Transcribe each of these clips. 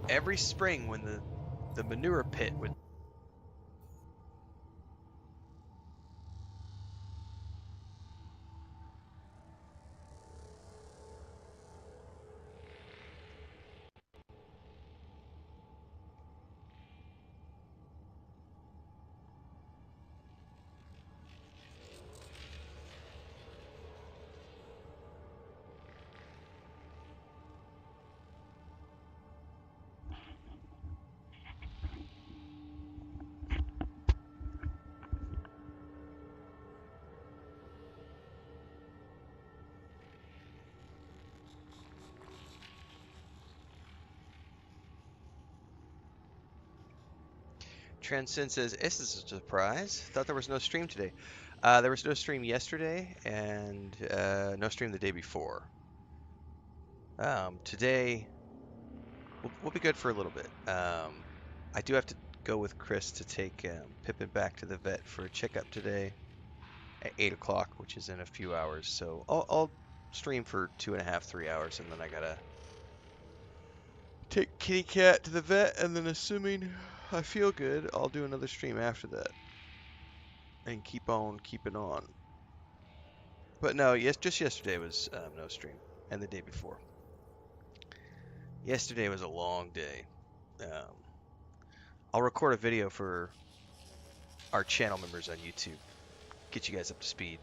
every spring when the manure pit would. Transcend says, this is a surprise. Thought there was no stream today. There was no stream yesterday and no stream the day before. Today, we'll be good for a little bit. I do have to go with Chris to take Pippin back to the vet for a checkup today at 8 o'clock, which is in a few hours. So I'll stream for 2.5, 3 hours, and then I gotta take Kitty Cat to the vet, and then assuming I feel good, I'll do another stream after that. And keep on keeping on. But no, just yesterday was no stream. And the day before. Yesterday was a long day. I'll record a video for our channel members on YouTube. Get you guys up to speed.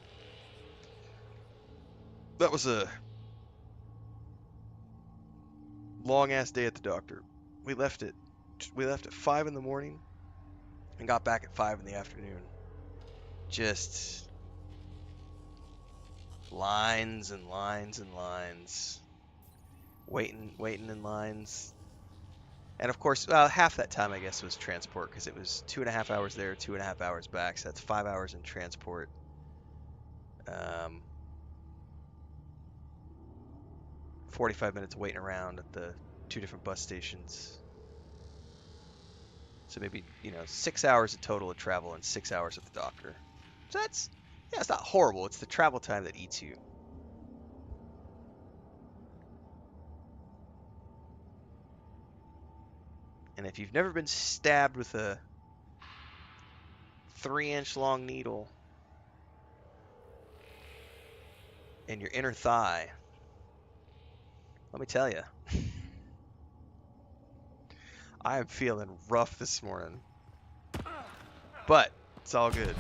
That was a long ass day at the doctor. We left at 5 in the morning and got back at 5 in the afternoon. Just lines and lines and lines. Waiting in lines. And of course, half that time I guess was transport because it was 2.5 hours there, 2.5 hours back. So that's 5 hours in transport. 45 minutes waiting around at the 2 different bus stations. So maybe, 6 hours in total of travel and 6 hours at the doctor. So it's not horrible. It's the travel time that eats you. And if you've never been stabbed with a 3-inch long needle in your inner thigh, let me tell you, I am feeling rough this morning. But it's all good.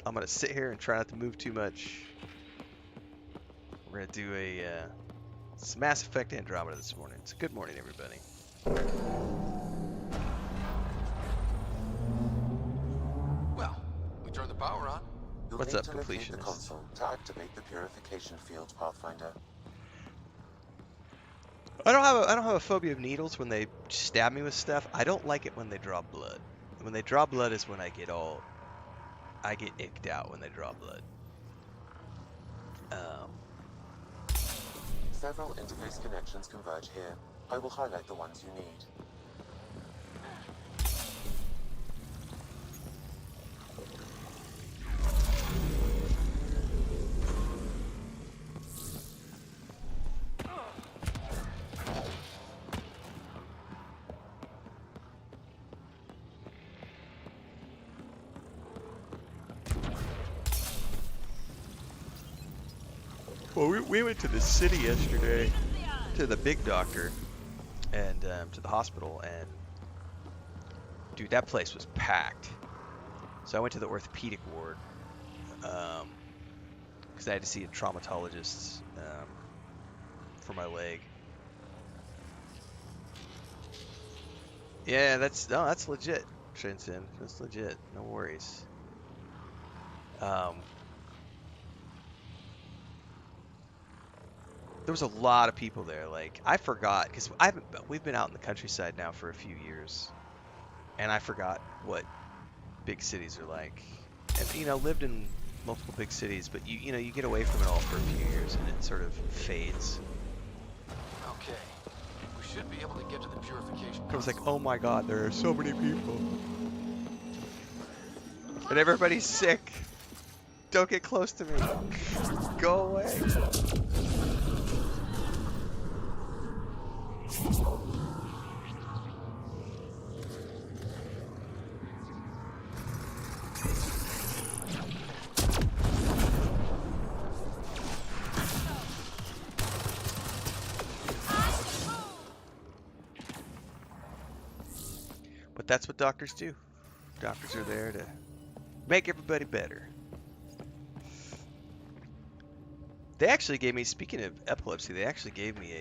I'm going to sit here and try not to move too much. We're going to do it's Mass Effect Andromeda this morning. It's a good morning, everybody. Well, we turned the power on. What's up, completionist? The console to activate the purification field, Pathfinder. I don't have a phobia of needles when they stab me with stuff. I don't like it when they draw blood. When they draw blood is when I get icked out when they draw blood. Several interface connections converge here. I will highlight the ones you need. Well, we went to the city yesterday, to the big doctor, and to the hospital, and dude, that place was packed. So I went to the orthopedic ward, because I had to see a traumatologist for my leg. Yeah, that's legit, Transcend. That's legit. No worries. There was a lot of people there. Like, I forgot, because we've been out in the countryside now for a few years, and I forgot what big cities are like. And lived in multiple big cities, but you get away from it all for a few years, and it sort of fades. Okay, we should be able to get to the purification. I was like, oh my god, there are so many people, and everybody's sick. Don't get close to me. Go away. But that's what doctors do. Doctors are there to make everybody better. They actually gave me, speaking of epilepsy, they actually gave me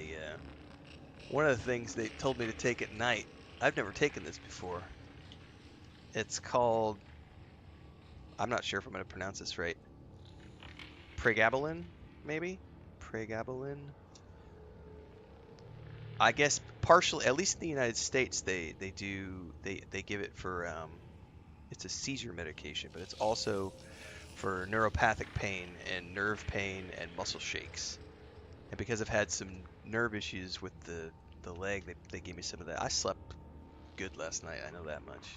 one of the things they told me to take at night. I've never taken this before. It's called, I'm not sure if I'm going to pronounce this right. Pregabalin, maybe? Pregabalin? I guess partially, at least in the United States, they give it for, it's a seizure medication, but it's also for neuropathic pain and nerve pain and muscle shakes. And because I've had some nerve issues with the leg, they gave me some of that. I slept good last night, I know that much.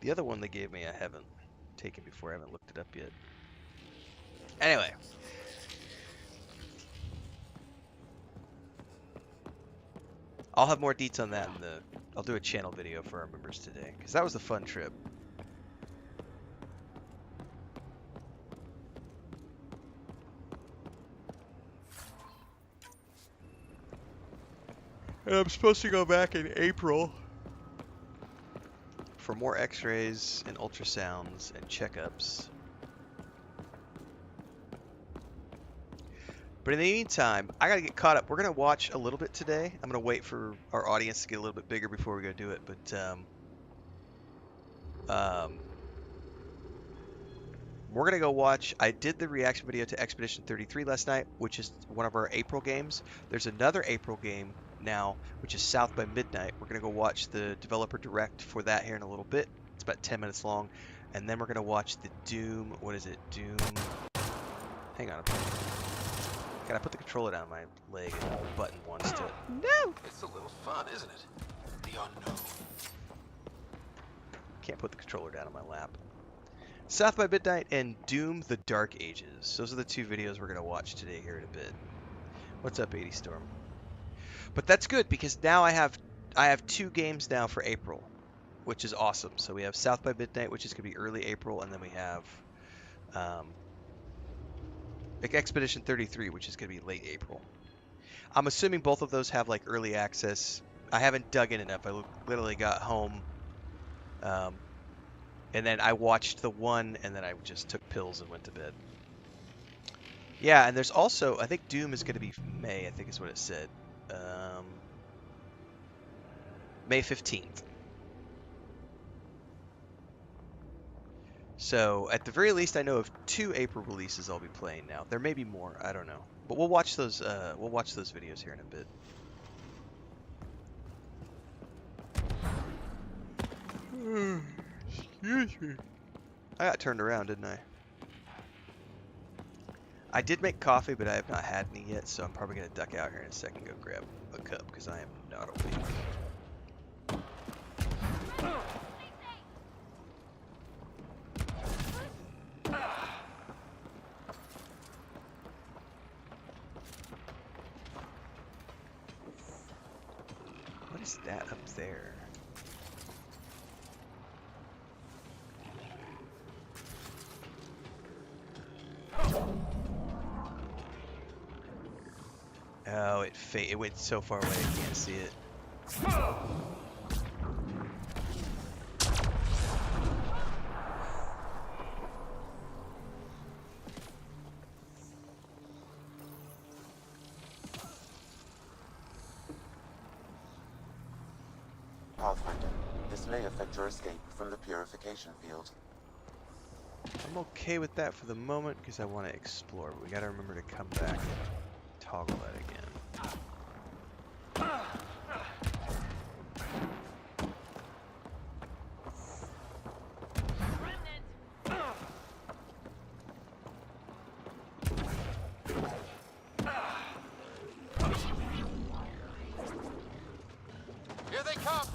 The other one they gave me I haven't taken before, I haven't looked it up yet. Anyway. I'll have more deets on that I'll do a channel video for our members today, because that was a fun trip. And I'm supposed to go back in April for more x-rays and ultrasounds and checkups. But in the meantime, I gotta get caught up. We're gonna watch a little bit today. I'm gonna wait for our audience to get a little bit bigger before we go do it. But we're gonna go watch. I did the reaction video to Expedition 33 last night, which is one of our April games. There's another April game now, which is South by Midnight. We're gonna go watch the developer direct for that here in a little bit. It's about 10 minutes long, and then we're gonna watch the Doom. What is it? Doom. Hang on a minute. Can I put the controller down my leg and the button wants to? No! It's a little fun, isn't it? The unknown. Can't put the controller down on my lap. South by Midnight and Doom the Dark Ages. Those are the two videos we're going to watch today here in a bit. What's up, 80 Storm? But that's good because now I have 2 games now for April, which is awesome. So we have South by Midnight, which is going to be early April, and then we have Expedition 33, which is going to be late April. I'm assuming both of those have like early access. I haven't dug in enough. I literally got home, and then I watched the one, and then I just took pills and went to bed. Yeah, and there's also, I think Doom is going to be May, I think is what it said. May 15th. So, at the very least, I know of 2 April releases I'll be playing now. There may be more, I don't know. But we'll watch those videos here in a bit. Excuse me. I got turned around, didn't I? I did make coffee, but I have not had any yet, so I'm probably going to duck out here in a second and go grab a cup, because I am not awake. What is that up there? Oh, it went so far away I can't see it. Pathfinder, this may affect your escape from the purification field. I'm okay with that for the moment because I want to explore, but we got to remember to come back and toggle that again. Here they come!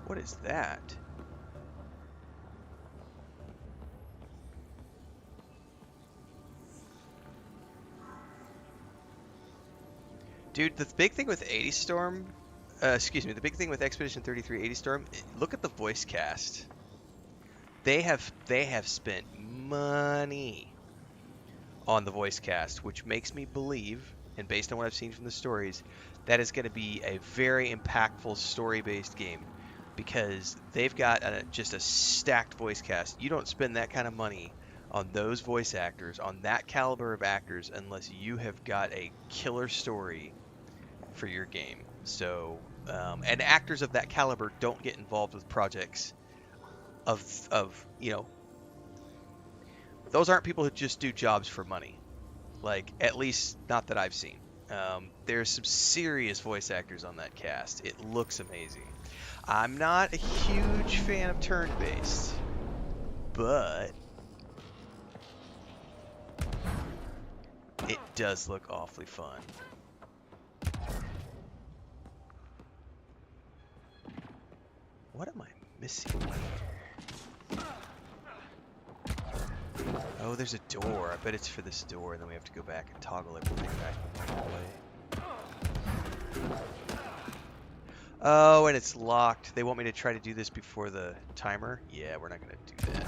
What is that? Dude, the big thing with 80 Storm, excuse me, the big thing with Expedition 33 80 Storm, look at the voice cast. They have spent money on the voice cast, which makes me believe, and based on what I've seen from the stories, that is going to be a very impactful story-based game because they've got just a stacked voice cast. You don't spend that kind of money on those voice actors, on that caliber of actors, unless you have got a killer story for your game. So, and actors of that caliber don't get involved with projects of those aren't people who just do jobs for money. Like, at least not that I've seen. There's some serious voice actors on that cast. It looks amazing. I'm not a huge fan of turn-based, but it does look awfully fun. What am I missing here? Oh, there's a door. I bet it's for this door, and then we have to go back and toggle everything back the normal way. Oh, and it's locked. They want me to try to do this before the timer? Yeah, we're not going to do that.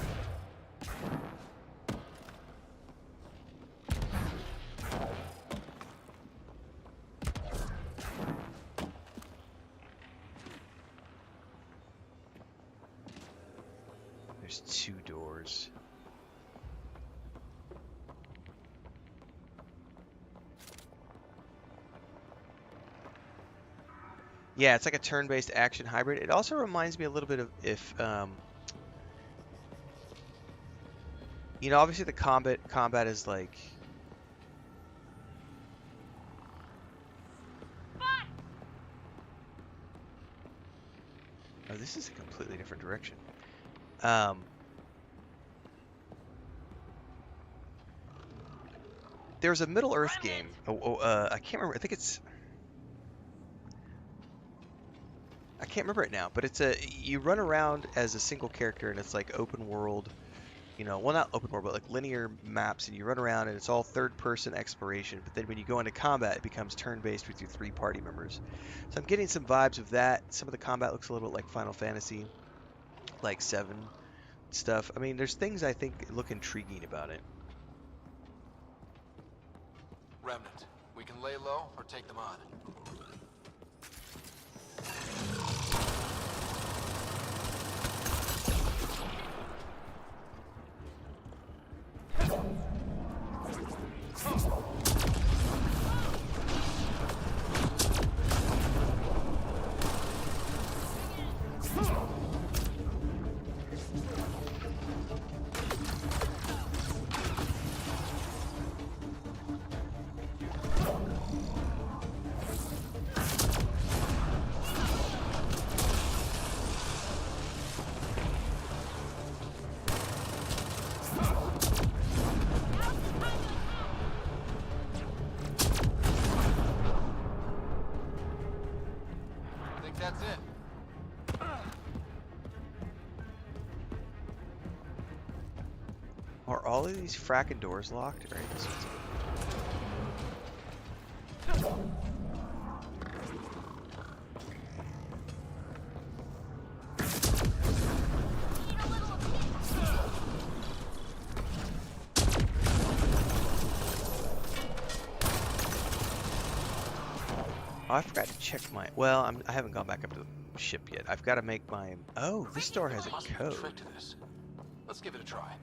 There's 2 doors. Yeah, it's like a turn-based action hybrid. It also reminds me a little bit of if, obviously the combat is like. Oh, this is a completely different direction. There's a Middle Earth game. I can't remember. I can't remember it now, but you run around as a single character and it's like open world, well, not open world, but like linear maps, and you run around and it's all third person exploration. But then when you go into combat, it becomes turn-based with your 3 party members. So I'm getting some vibes of that. Some of the combat looks a little bit like Final Fantasy, like 7 stuff. I mean, there's things I think look intriguing about it. Remnant. We can lay low or take them on. That's it. Are all of these fracking doors locked? All right, this one's Oh, I forgot to check my. Well, I haven't gone back up to the ship yet. I've got to make my. Oh, this door has a Must be a code. trick to this. Let's give it a try.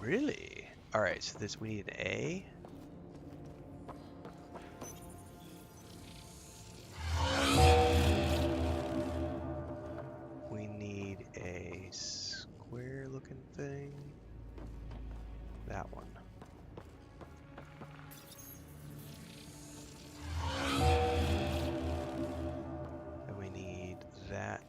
Really? All right. So we need an A. We need a square-looking thing. That one. And we need that.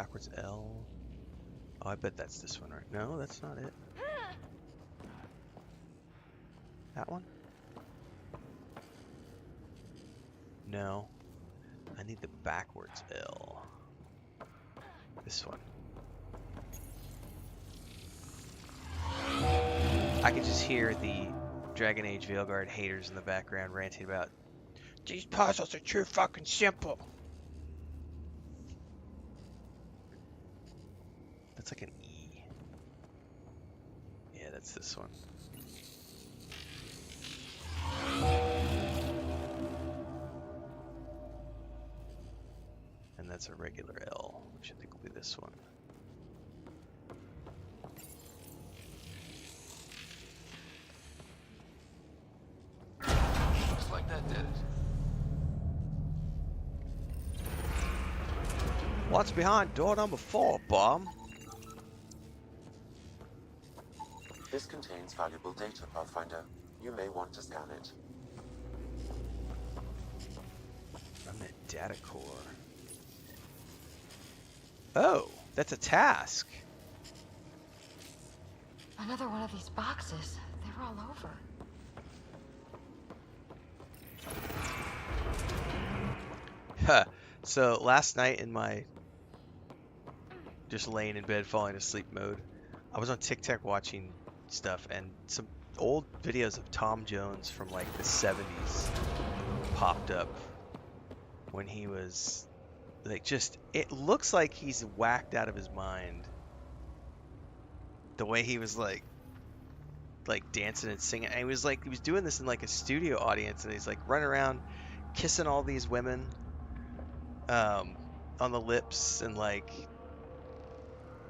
backwards L. Oh, I bet that's this one, right? No, that's not it. That one? No. I need the backwards L. This one. I can just hear the Dragon Age Veilguard haters in the background ranting about these puzzles are too fucking simple. That's like an E. Yeah, that's this one. And that's a regular L, which I think will be this one. Looks like that did it. What's behind door number 4, Bomb? This contains valuable data, Pathfinder. You may want to scan it. Remnant data core. Oh, that's a task. Another one of these boxes. They were all over. Huh. So last night in my just laying in bed falling asleep mode, I was on TikTok watching stuff, and some old videos of Tom Jones from like the 70s popped up when he was like, just, it looks like he's whacked out of his mind. The way he was like dancing and singing, and he was doing this in like a studio audience, and he's like running around kissing all these women on the lips, and like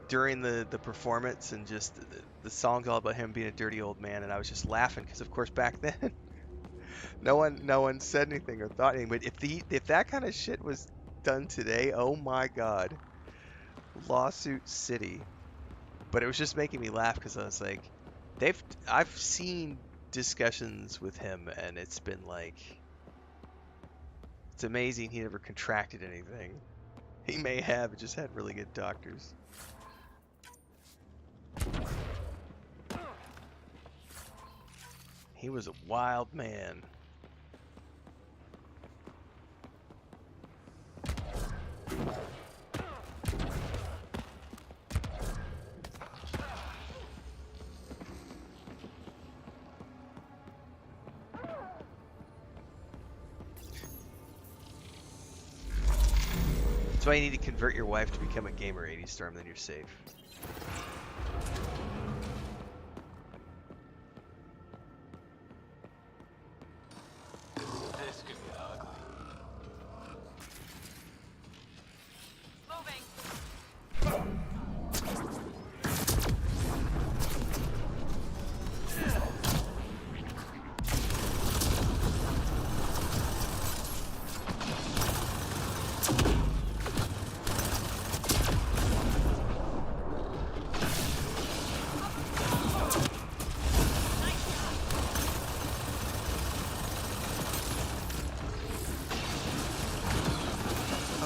during the performance, and just the song's all about him being a dirty old man. And I was just laughing because of course back then no one said anything or thought anything. But if that kind of shit was done today, oh my god, lawsuit city. But it was just making me laugh because I was like, I've seen discussions with him, and it's been like, it's amazing he never contracted anything. He may have, it just had really good doctors. He was a wild man. That's why you need to convert your wife to become a gamer, 80 Storm, then you're safe. This could be ugly.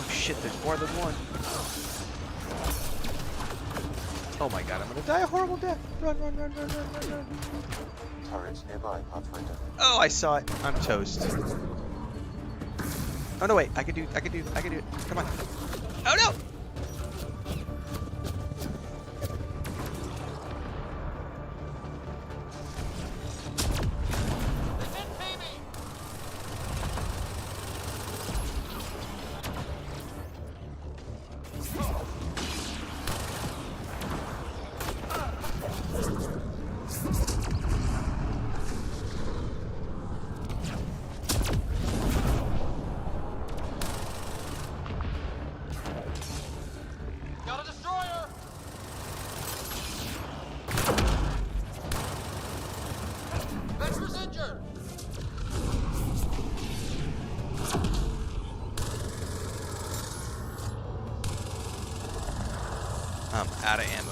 Shit, there's more than one. Oh my god, I'm gonna die a horrible death. Run, run, run, run, run, run, run. Turret nearby, Pathfinder. Oh, I saw it. I'm toast. Oh no, wait. I can do it. Come on. Oh no! Got a destroyer! Venture's injured! I'm out of ammo.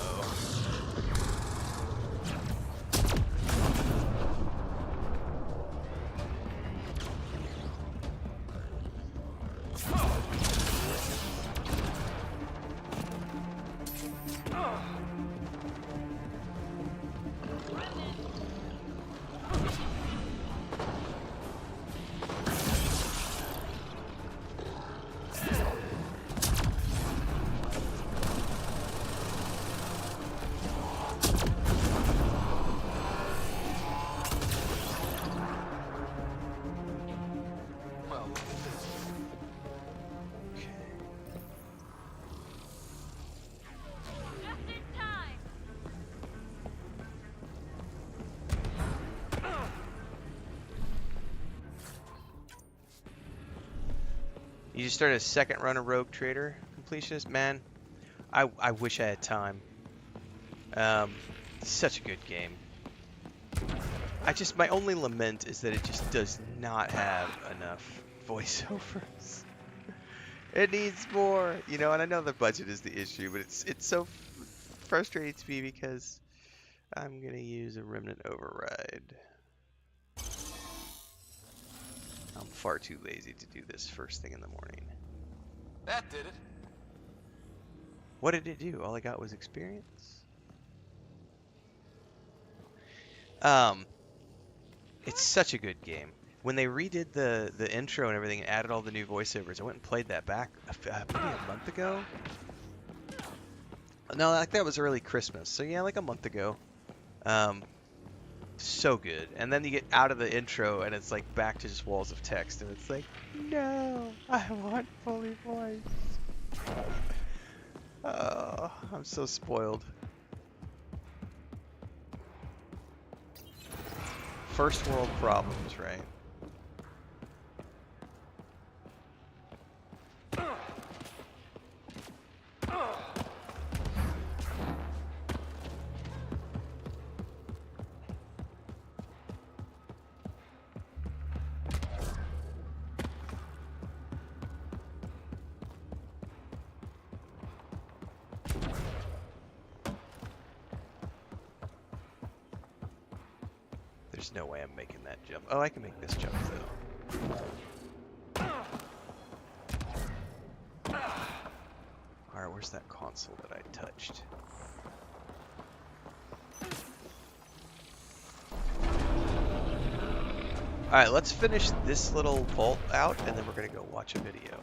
You just started a second run of Rogue Trader completionist. Man, I wish I had time. Such a good game. My only lament is that it just does not have enough voiceovers. It needs more, you know, and I know the budget is the issue, but it's so frustrating to me because I'm gonna use a remnant override. I'm far too lazy to do this first thing in the morning. That did it. What did it do? All I got was experience. It's such a good game. When they redid the intro and everything and added all the new voiceovers, I went and played that back maybe a month ago. No, like that was early Christmas. So yeah, like a month ago. So good. And then you get out of the intro and it's like back to just walls of text and it's like, no, I want fully voiced. Oh, I'm so spoiled. First world problems, right? There's no way I'm making that jump. Oh, I can make this jump though. Alright, where's that console that I touched? Alright, let's finish this little vault out and then we're gonna go watch a video.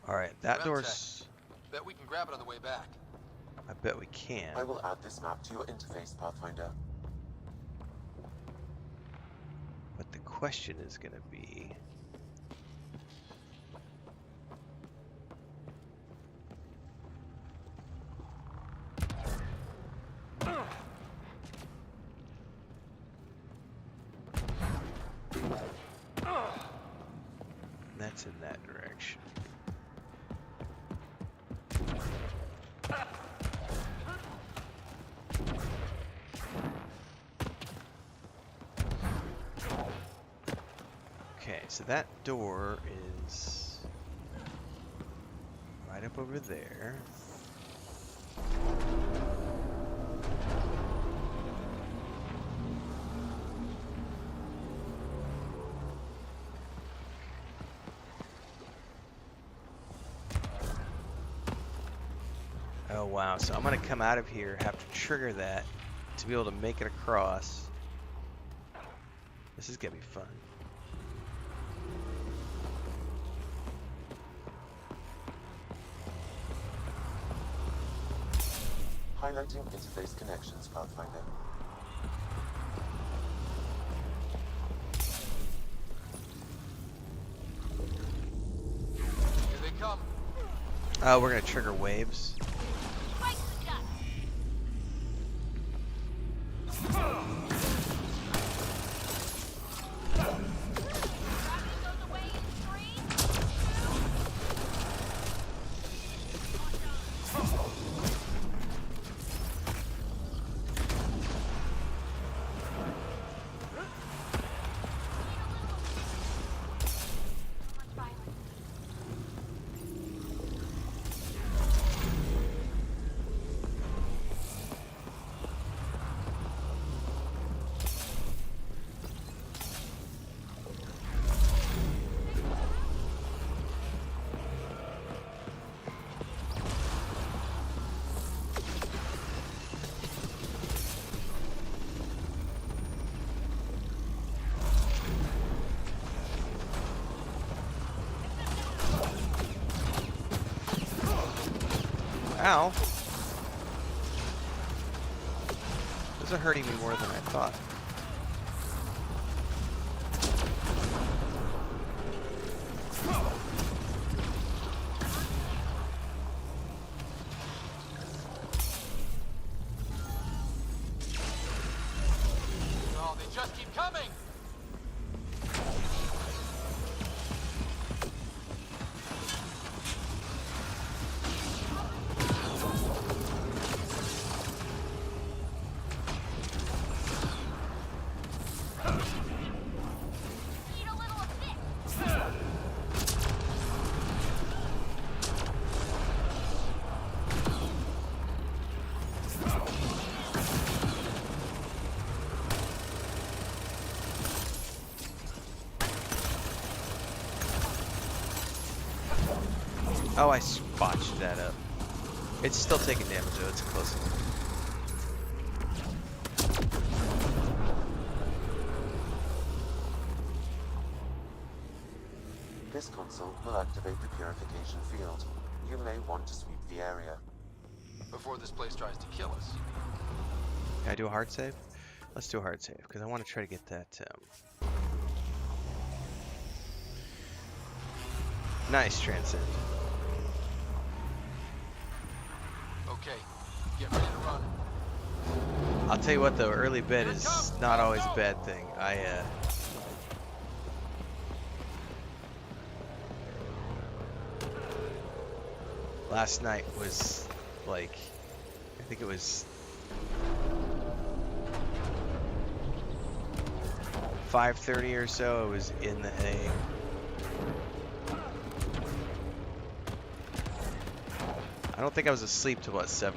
Alright, that door's... Bet we can grab it on the way back. I bet we can. I will add this map to your interface, Pathfinder. But the question is going to be... That's in that direction. Okay, so that door is right up over there. Oh wow, so I'm gonna come out of here, have to trigger that to be able to make it across. This is gonna be fun. Highlighting interface connections, Pathfinder. Here they come. We're gonna trigger waves. Ow. Those are hurting me more than I thought. They just keep coming! Need a little assist. Oh, I botched that up. It's still taking damage though, it's close enough. This console will activate the purification field. You may want to sweep the area. Before this place tries to kill us. Can I do a hard save? Let's do a hard save, because I want to try to get that, nice transcend. Okay, get ready to run. I'll tell you what though, early bed is not always a bad thing. Last night was like, I think it was 5:30 or so. I was in the hay. I don't think I was asleep till about 7:30.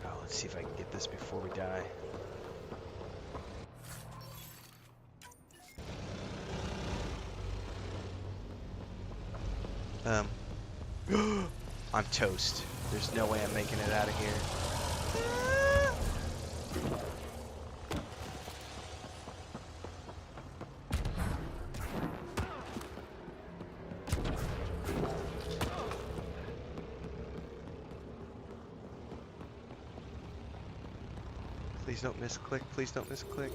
Oh, let's see if I can get this before we die. I'm toast. There's no way I'm making it out of here. Please don't misclick. Please don't misclick.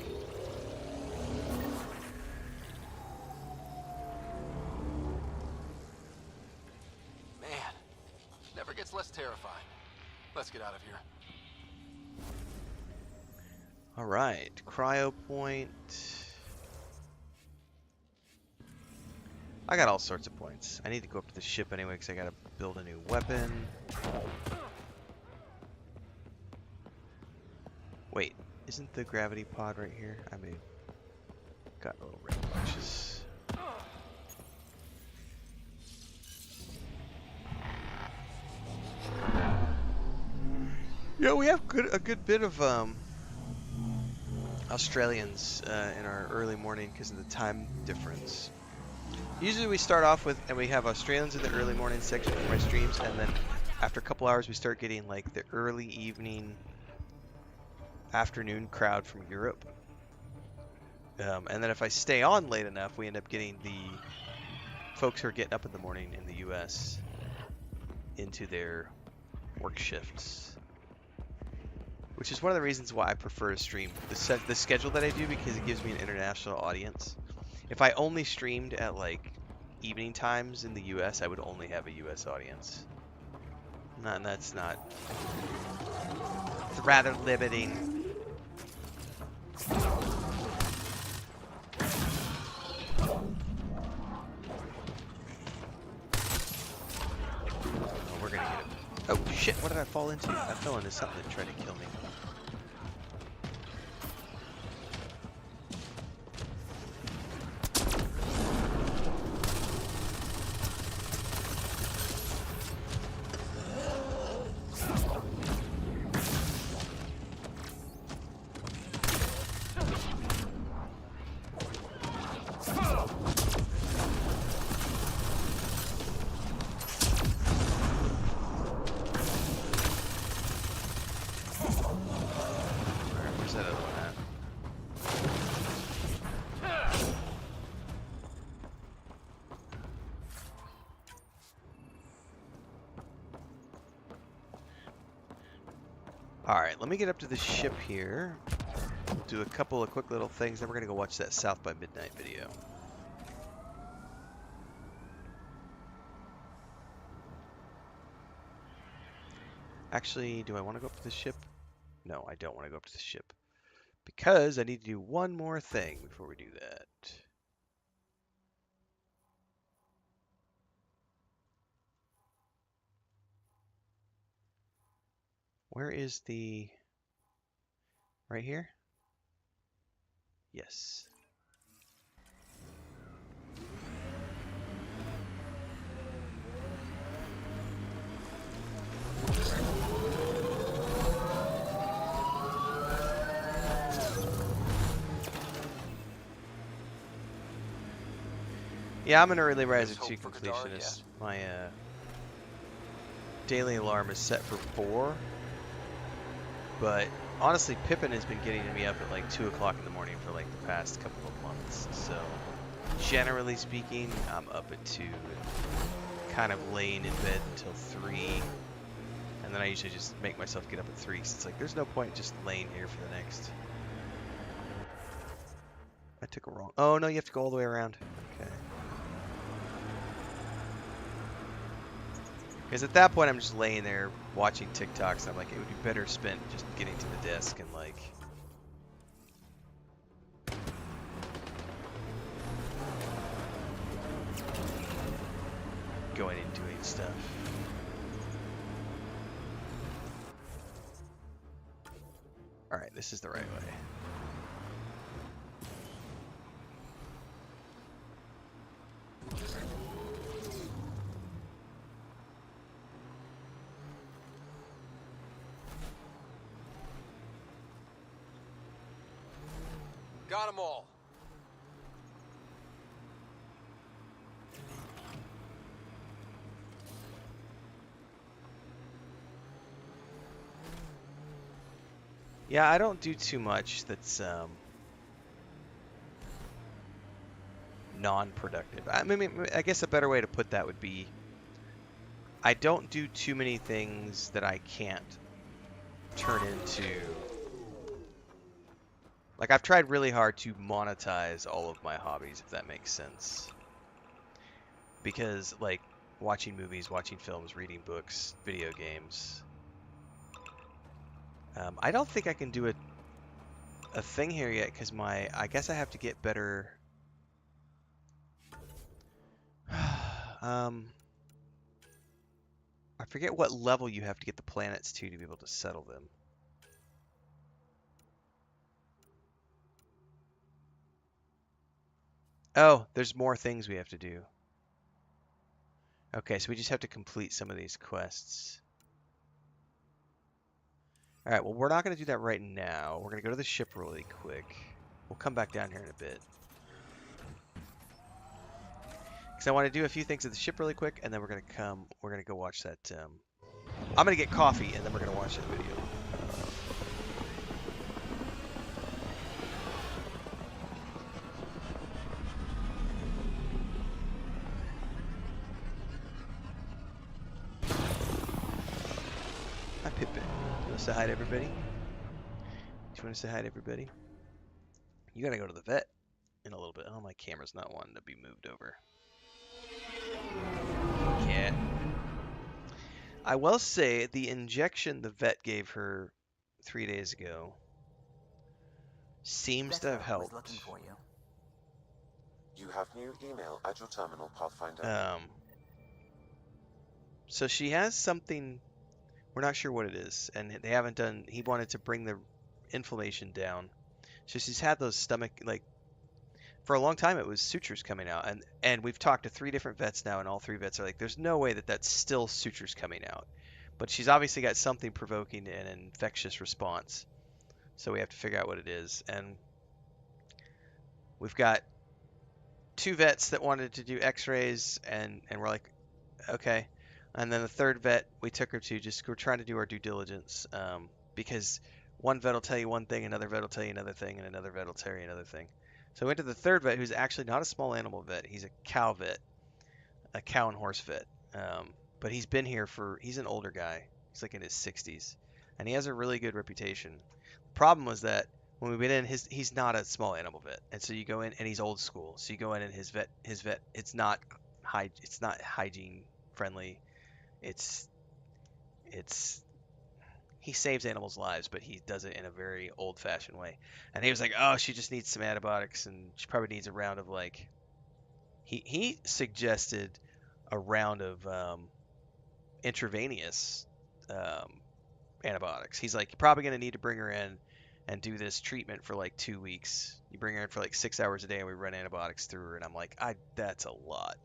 Man, never gets less terrifying. Let's get out of here. All right, cryo point. I got all sorts of points. I need to go up to the ship anyway because I gotta build a new weapon. Wait, isn't the gravity pod right here? I may have got little red bunches. Yeah, we have a good bit of Australians in our early morning because of the time difference. Usually we start off with, and we have Australians in the early morning section for my streams, and then after a couple hours we start getting like the early evening, afternoon crowd from Europe. And then if I stay on late enough, we end up getting the folks who are getting up in the morning in the US into their work shifts. Which is one of the reasons why I prefer to stream the schedule that I do, because it gives me an international audience. If I only streamed at like evening times in the US, I would only have a US audience. And that's not. It's rather limiting. Oh, we're gonna get him. Oh shit! What did I fall into? I fell into something that tried to kill me. Alright, let me get up to the ship here. Do a couple of quick little things, then we're going to go watch that South by Midnight video. Actually, do I want to go up to the ship? No, I don't want to go up to the ship. Because I need to do one more thing before we do that. Where is the... right here? Yes. Yeah, I'm an early riser There's to hope for Godard yet? completionist. My daily alarm is set for 4, but honestly, Pippin has been getting me up at like 2 o'clock in the morning for like the past couple of months. So, generally speaking, I'm up at 2 and kind of laying in bed until 3. And then I usually just make myself get up at 3 because it's like there's no point just laying here for the next. I took a wrong. Oh no, you have to go all the way around. Okay. Because at that point, I'm just laying there watching TikToks. And I'm like, it would be better spent just getting to the desk and like going and doing stuff. All right, this is the right way. Got them all. Yeah, I don't do too much that's non-productive. I mean, I guess a better way to put that would be I don't do too many things that I can't turn into. Like, I've tried really hard to monetize all of my hobbies, if that makes sense. Because, like, watching movies, watching films, reading books, video games. I don't think I can do a thing here yet because I guess I have to get better. I forget what level you have to get the planets to be able to settle them. Oh, there's more things we have to do. Okay, so we just have to complete some of these quests. All right, well, we're not going to do that right now. We're going to go to the ship really quick. We'll come back down here in a bit. Because I want to do a few things at the ship really quick, and then we're going to go watch that. I'm going to get coffee, and then we're going to watch that video. Hi, Pippin. You want to say hi to everybody? Do you want to say hi to everybody? You got to go to the vet in a little bit. Oh, my camera's not wanting to be moved over. Cat. I will say the injection the vet gave her 3 days ago seems to have helped. Looking for you. You have new email at your terminal, Pathfinder. So she has something, we're not sure what it is, and they haven't done, he wanted to bring the inflammation down. So she's had those stomach, like, for a long time it was sutures coming out, and we've talked to 3 different vets now, and all 3 vets are like, there's no way that that's still sutures coming out. But she's obviously got something provoking an infectious response. So we have to figure out what it is. And we've got 2 vets that wanted to do x-rays, and we're like, okay. And then the 3rd vet we took her to, just we're trying to do our due diligence, because one vet will tell you one thing, another vet will tell you another thing, and another vet will tell you another thing. So we went to the 3rd vet, who's actually not a small animal vet. He's a cow vet, a cow and horse vet. But he's been here he's an older guy. He's like in his 60s, and he has a really good reputation. The problem was that when we went in, he's not a small animal vet, and so you go in, and he's old school. So you go in, and his vet, it's not hygiene friendly. It's he saves animals' lives, but he does it in a very old-fashioned way. And he was like, "Oh, she just needs some antibiotics, and she probably needs a round of like." He suggested a round of intravenous um, antibiotics. He's like, "You're probably gonna need to bring her in and do this treatment for like 2 weeks. You bring her in for like 6 hours a day, and we run antibiotics through her." And I'm like, that's a lot."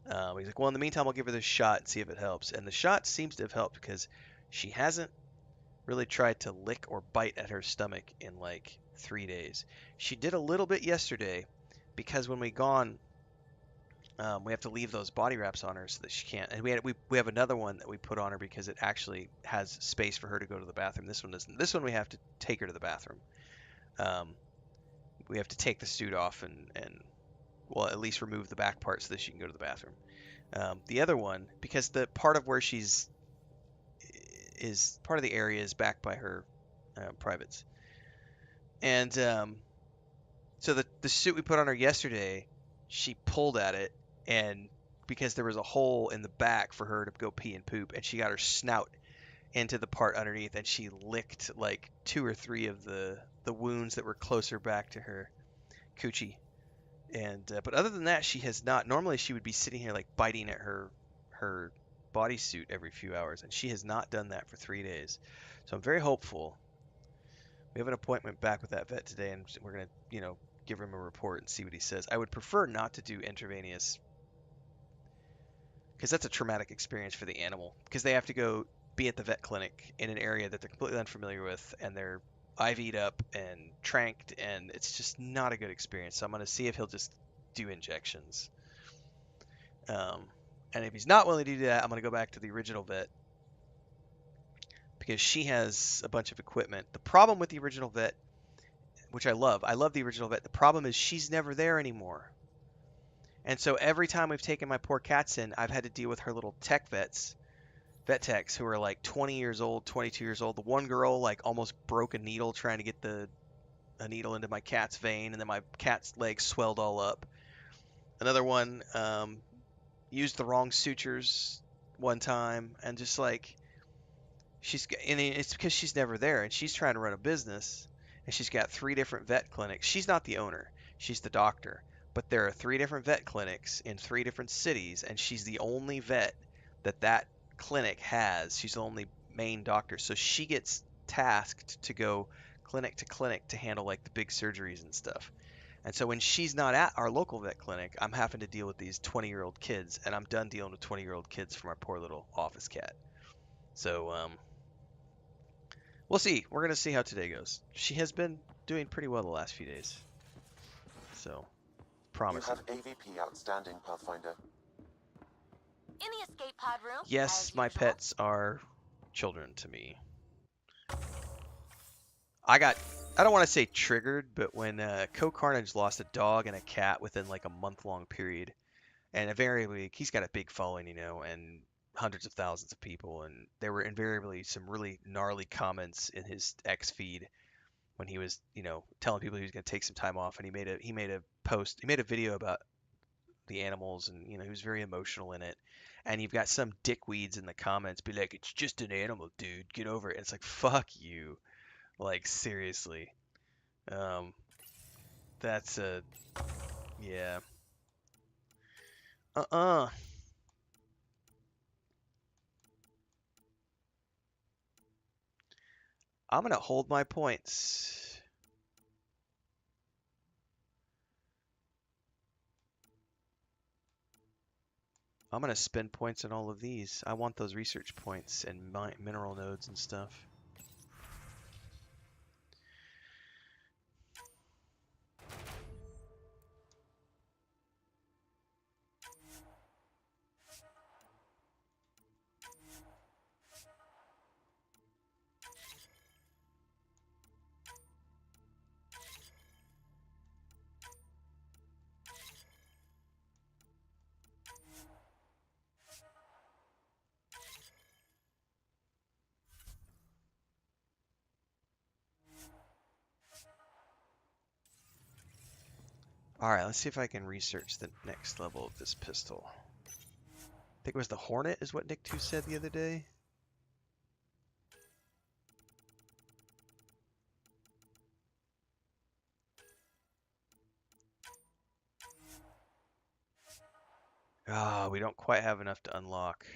He's like, "Well, in the meantime, I'll give her this shot and see if it helps." And the shot seems to have helped because she hasn't really tried to lick or bite at her stomach in like 3 days. She did a little bit yesterday because when we gone, we have to leave those body wraps on her so that she can't. And we have another one that we put on her because it actually has space for her to go to the bathroom. This one doesn't. This one we have to take her to the bathroom. Um, we have to take the suit off and well, at least remove the back part so that she can go to the bathroom. The other one, because the part of where she's is part of the area is back by her privates, and so the suit we put on her yesterday, she pulled at it, and because there was a hole in the back for her to go pee and poop, and she got her snout into the part underneath, and she licked like 2 or 3 of the wounds that were closer back to her coochie. And but other than that, she has not. Normally, she would be sitting here like biting at her bodysuit every few hours, and she has not done that for 3 days. So I'm very hopeful. We have an appointment back with that vet today, and we're gonna, give him a report and see what he says. I would prefer not to do intravenous because that's a traumatic experience for the animal because they have to go be at the vet clinic in an area that they're completely unfamiliar with, and they're IV'd up and tranked, and it's just not a good experience. So I'm gonna see if he'll just do injections. Um, and if he's not willing to do that, I'm gonna go back to the original vet because she has a bunch of equipment. The problem with the original vet, which I love the original vet. The problem is she's never there anymore. And so every time we've taken my poor cats in, I've had to deal with her little vet techs who are like 20 years old, 22 years old. The one girl like almost broke a needle trying to get a needle into my cat's vein, and then my cat's leg swelled all up. Another one used the wrong sutures one time, and just like and it's because she's never there, and she's trying to run a business, and she's got 3 different vet clinics. She's not the owner, she's the doctor, but there are 3 different vet clinics in 3 different cities, and she's the only vet that clinic has. She's the only main doctor, so she gets tasked to go clinic to clinic to handle like the big surgeries and stuff. And so when she's not at our local vet clinic, I'm having to deal with these 20-year-old kids, and I'm done dealing with 20-year-old kids from our poor little office cat. So we'll see. We're gonna see how today goes. She has been doing pretty well the last few days, so You promising. have AVP outstanding, Pathfinder. In the escape pod room, Yes, as my usual. pets are children to me. I don't want to say triggered, but when Co-Carnage lost a dog and a cat within like a month-long period, and invariably he's got a big following, and hundreds of thousands of people, and there were invariably some really gnarly comments in his X feed when he was, telling people he was going to take some time off, and he made a video about the animals, and he was very emotional in it. And you've got some dickweeds in the comments be like, "It's just an animal, dude. Get over it." And it's like, fuck you. Like, seriously. Um, that's a yeah. Uh-uh. I'm gonna hold my points. I'm gonna spend points on all of these. I want those research points and mineral nodes and stuff. Alright, let's see if I can research the next level of this pistol. I think it was the Hornet is what Nick 2 said the other day. Ah, we don't quite have enough to unlock.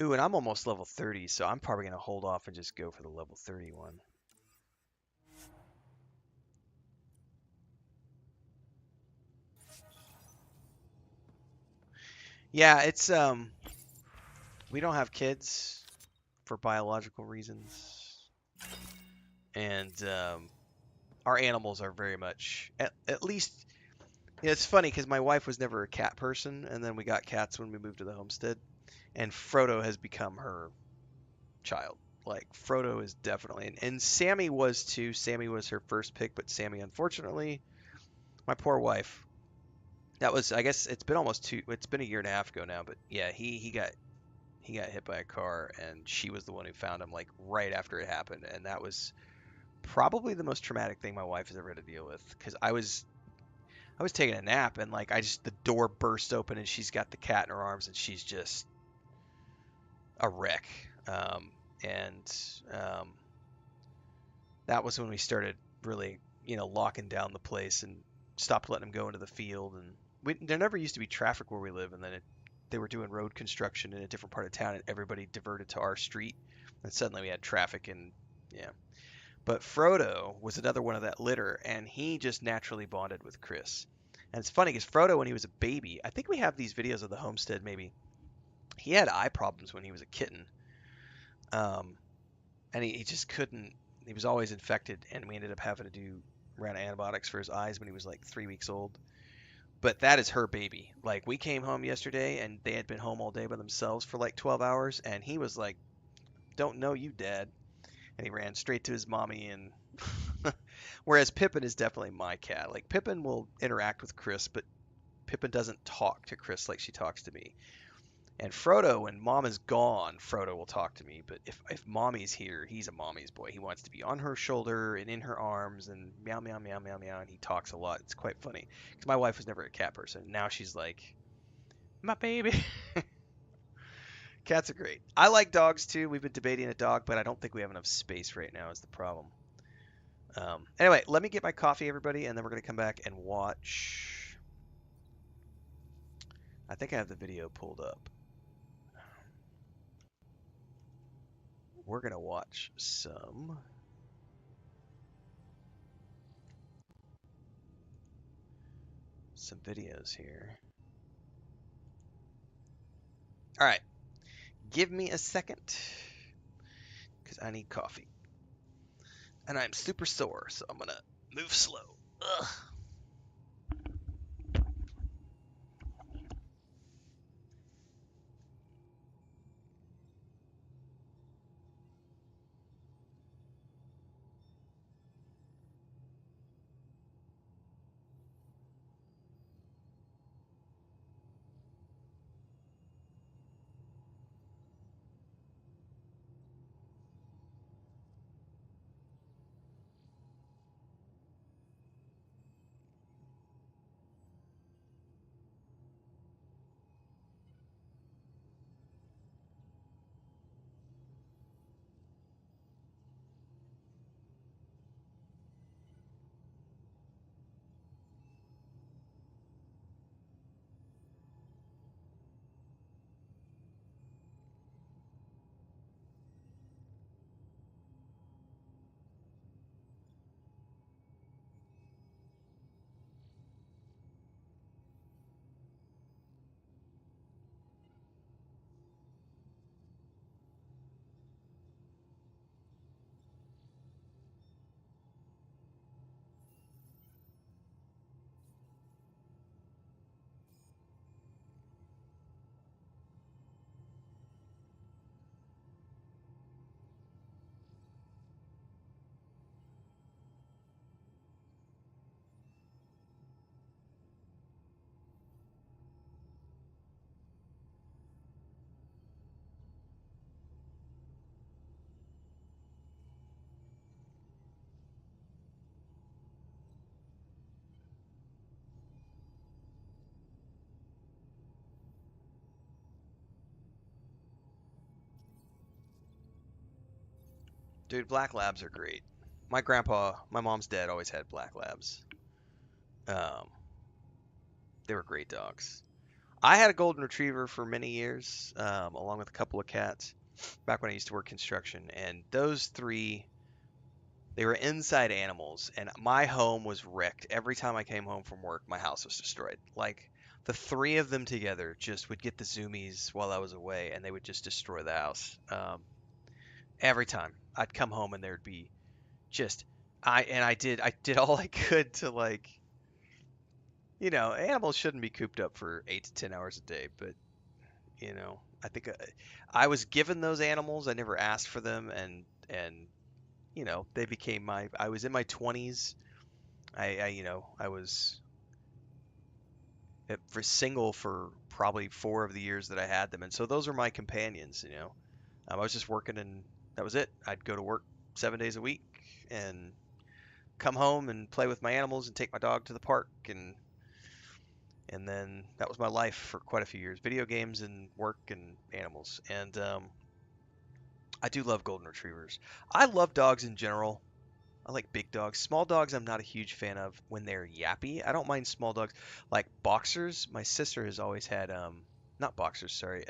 Ooh, and I'm almost level 30, so I'm probably gonna hold off and just go for the level 31. Yeah, it's we don't have kids for biological reasons, and our animals are very much at least. Yeah, it's funny because my wife was never a cat person, and then we got cats when we moved to the homestead, and Frodo has become her child. Like Frodo is definitely, and Sammy was too. Sammy was her first pick, but Sammy, unfortunately, my poor wife. That was, I guess, it's been almost two. It's been a year and a half ago now, but yeah, he got hit by a car, and she was the one who found him like right after it happened, and that was probably the most traumatic thing my wife has ever had to deal with. Because I was taking a nap, and like the door burst open, and she's got the cat in her arms, and she's just a wreck. And um, that was when we started really, locking down the place and stopped letting them go into the field. And there never used to be traffic where we live, and then they were doing road construction in a different part of town, and everybody diverted to our street, and suddenly we had traffic. And yeah, but Frodo was another one of that litter, and he just naturally bonded with Chris. And it's funny because Frodo, when he was a baby, I think we have these videos of the homestead. Maybe he had eye problems when he was a kitten, um, and he just couldn't. He was always infected, and we ended up having to run antibiotics for his eyes when he was like 3 weeks old. But that is her baby. Like we came home yesterday, and they had been home all day by themselves for like 12 hours, and he was like, "Don't know you, Dad," and he ran straight to his mommy. And whereas Pippin is definitely my cat. Like Pippin will interact with Chris, but Pippin doesn't talk to Chris like she talks to me. And Frodo, when Mom is gone, Frodo will talk to me. But if Mommy's here, he's a Mommy's boy. He wants to be on her shoulder and in her arms and meow meow meow meow meow. And he talks a lot. It's quite funny because my wife was never a cat person. Now she's like my baby. Cats are great. I like dogs too. We've been debating a dog, but I don't think we have enough space right now. Is the problem. Anyway, let me get my coffee, everybody, and then we're gonna come back and watch. I think I have the video pulled up. We're gonna watch some videos here. All right, give me a second because I need coffee, and I'm super sore, so I'm gonna move slow. Ugh. Dude, black labs are great. My grandpa, my mom's dad always had black labs. Um, They were great dogs. I had a golden retriever for many years, along with a couple of cats, back when I used to work construction. And those three, they were inside animals, and my home was wrecked. Every time I came home from work, my house was destroyed. Like, the three of them together just would get the zoomies while I was away, and they would just destroy the house. Every time I'd come home, and there'd be just I did all I could to, like, animals shouldn't be cooped up for 8 to 10 hours a day, but I think I was given those animals. I never asked for them, and they became my. I was in my 20s. I was for single for probably 4 of the years that I had them, and so those were my companions. I was just working, and that was it. I'd go to work 7 days a week and come home and play with my animals and take my dog to the park, and then that was my life for quite a few years. Video games and work and animals. And I do love golden retrievers. I love dogs in general. I like big dogs. Small dogs I'm not a huge fan of when they're yappy. I don't mind small dogs. Like boxers, my sister has always had not boxers, sorry.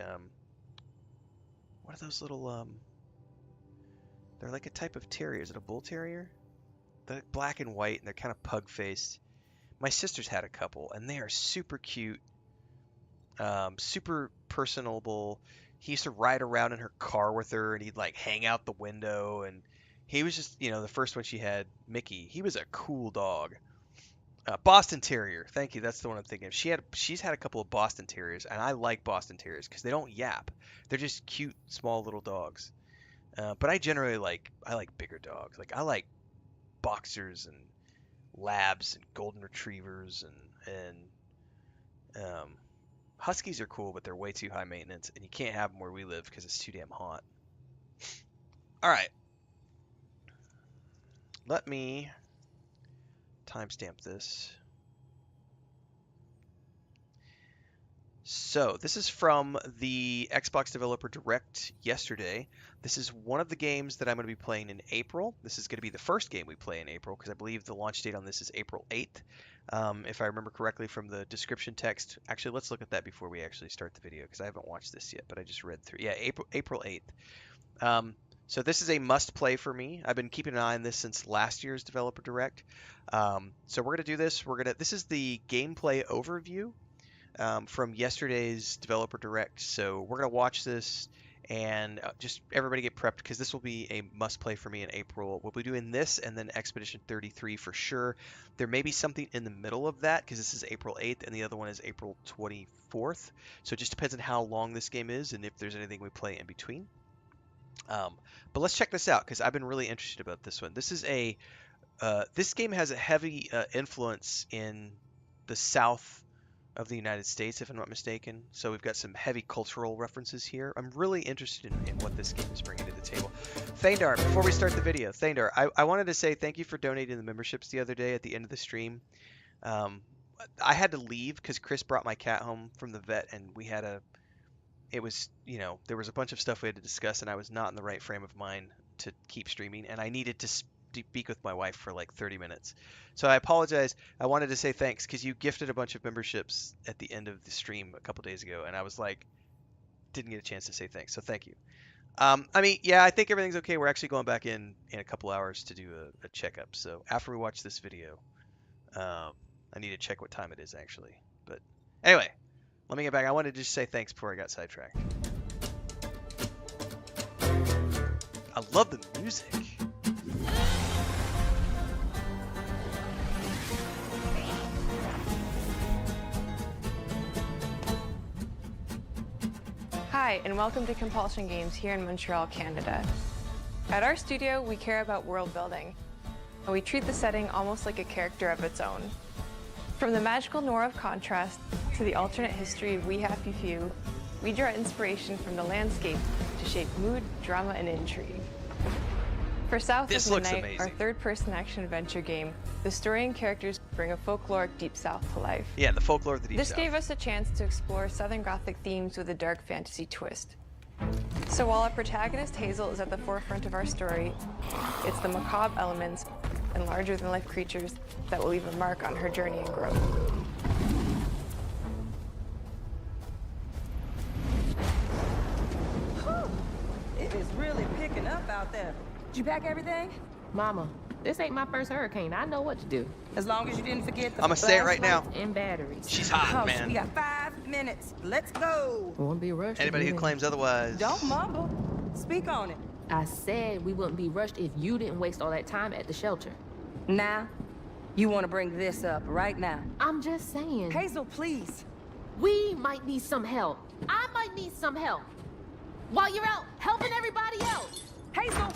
What are those little they're like a type of terrier. Is it a bull terrier? They're black and white and they're kind of pug-faced. My sister's had a couple and they are super cute. Super personable. He used to ride around in her car with her, and he'd like hang out the window. And he was just, the first one she had, Mickey. He was a cool dog. Boston Terrier. Thank you. That's the one I'm thinking of. She's had a couple of Boston Terriers, and I like Boston Terriers because they don't yap. They're just cute, small little dogs. But I generally I like bigger dogs. Like I like boxers and labs and golden retrievers and huskies are cool, but they're way too high maintenance, and you can't have them where we live because it's too damn hot. All right, let me timestamp this. So this is from the Xbox Developer Direct yesterday. This is one of the games that I'm going to be playing in April. This is going to be the first game we play in April because I believe the launch date on this is April 8th. If I remember correctly from the description text. Actually, let's look at that before we actually start the video because I haven't watched this yet, but I just read through. Yeah, April 8th. So this is a must play for me. I've been keeping an eye on this since last year's Developer Direct. So we're going to do this. This is the gameplay overview from yesterday's Developer Direct. So we're going to watch this and just everybody get prepped because this will be a must play for me in April. We'll be doing this and then Expedition 33 for sure. There may be something in the middle of that because this is April 8th and the other one is April 24th. So it just depends on how long this game is and if there's anything we play in between. But let's check this out because I've been really interested about this one. This game has a heavy influence in the south of the United States, if I'm not mistaken. So we've got some heavy cultural references here. I'm really interested in what this game is bringing to the table. Thandar, before we start the video, Thandar, I wanted to say thank you for donating the memberships the other day at the end of the stream. I had to leave because Chris brought my cat home from the vet, and there was a bunch of stuff we had to discuss, and I was not in the right frame of mind to keep streaming, and I needed to speak with my wife for like 30 minutes. So I apologize. I wanted to say thanks because you gifted a bunch of memberships at the end of the stream a couple days ago, and I was like, didn't get a chance to say thanks. So thank you. I think everything's okay. We're actually going back in a couple hours to do a checkup. So after we watch this video, I need to check what time it is actually. But anyway, let me get back. I wanted to just say thanks before I got sidetracked. I love the music. Hi, and welcome to Compulsion Games here in Montreal, Canada. At our studio, we care about world building, and we treat the setting almost like a character of its own. From the magical noir of contrast to the alternate history of We Happy Few, we draw inspiration from the landscape to shape mood, drama, and intrigue. For South of Midnight, our third-person action-adventure game, the story and characters bring a folkloric Deep South to life. Yeah, the folklore of the Deep South. This gave us a chance to explore Southern Gothic themes with a dark fantasy twist. So while our protagonist Hazel is at the forefront of our story, it's the macabre elements and larger-than-life creatures that will leave a mark on her journey and growth. up out there. Did you pack everything? Mama, this ain't my first hurricane. I know what to do. As long as you didn't forget the I'ma say it right now. flashlights And batteries. She's hot, Oh, man. we got 5 minutes. Let's go. Won't be rushed. Anybody who claims otherwise. Don't mumble. Speak on it. I said we wouldn't be rushed if you didn't waste all that time at the shelter. Now, you want to bring this up right now. I'm just saying. Hazel, please. We might need some help. I might need some help. While you're out helping everybody else. Hazel!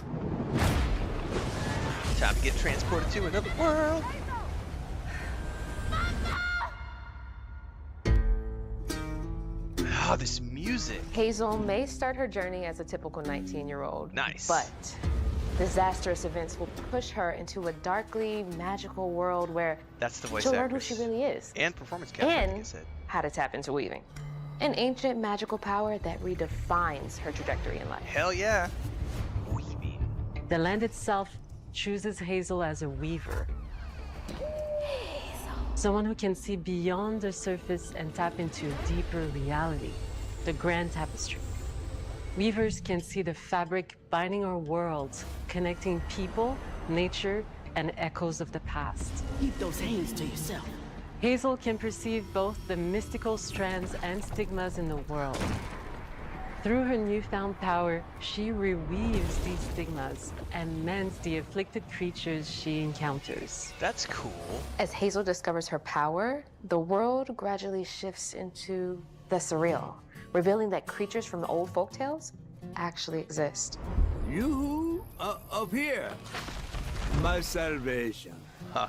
Time to get transported to another world. Oh, this music. Hazel may start her journey as a typical 19-year-old. Nice. But disastrous events will push her into a darkly magical world where That's the voice she'll learn who actress. she really is. And performance capture, I think I And said. how to tap into weaving. An ancient magical power that redefines her trajectory in life. Hell yeah. Weaving. The land itself chooses Hazel as a weaver. Someone who can see beyond the surface and tap into a deeper reality, the grand tapestry. Weavers can see the fabric binding our worlds, connecting people, nature, and echoes of the past. Keep those hands to yourself. Hazel can perceive both the mystical strands and stigmas in the world. Through her newfound power, she reweaves these stigmas and mends the afflicted creatures she encounters. That's cool. As Hazel discovers her power, the world gradually shifts into the surreal, revealing that creatures from the old folktales actually exist. You up here. My salvation.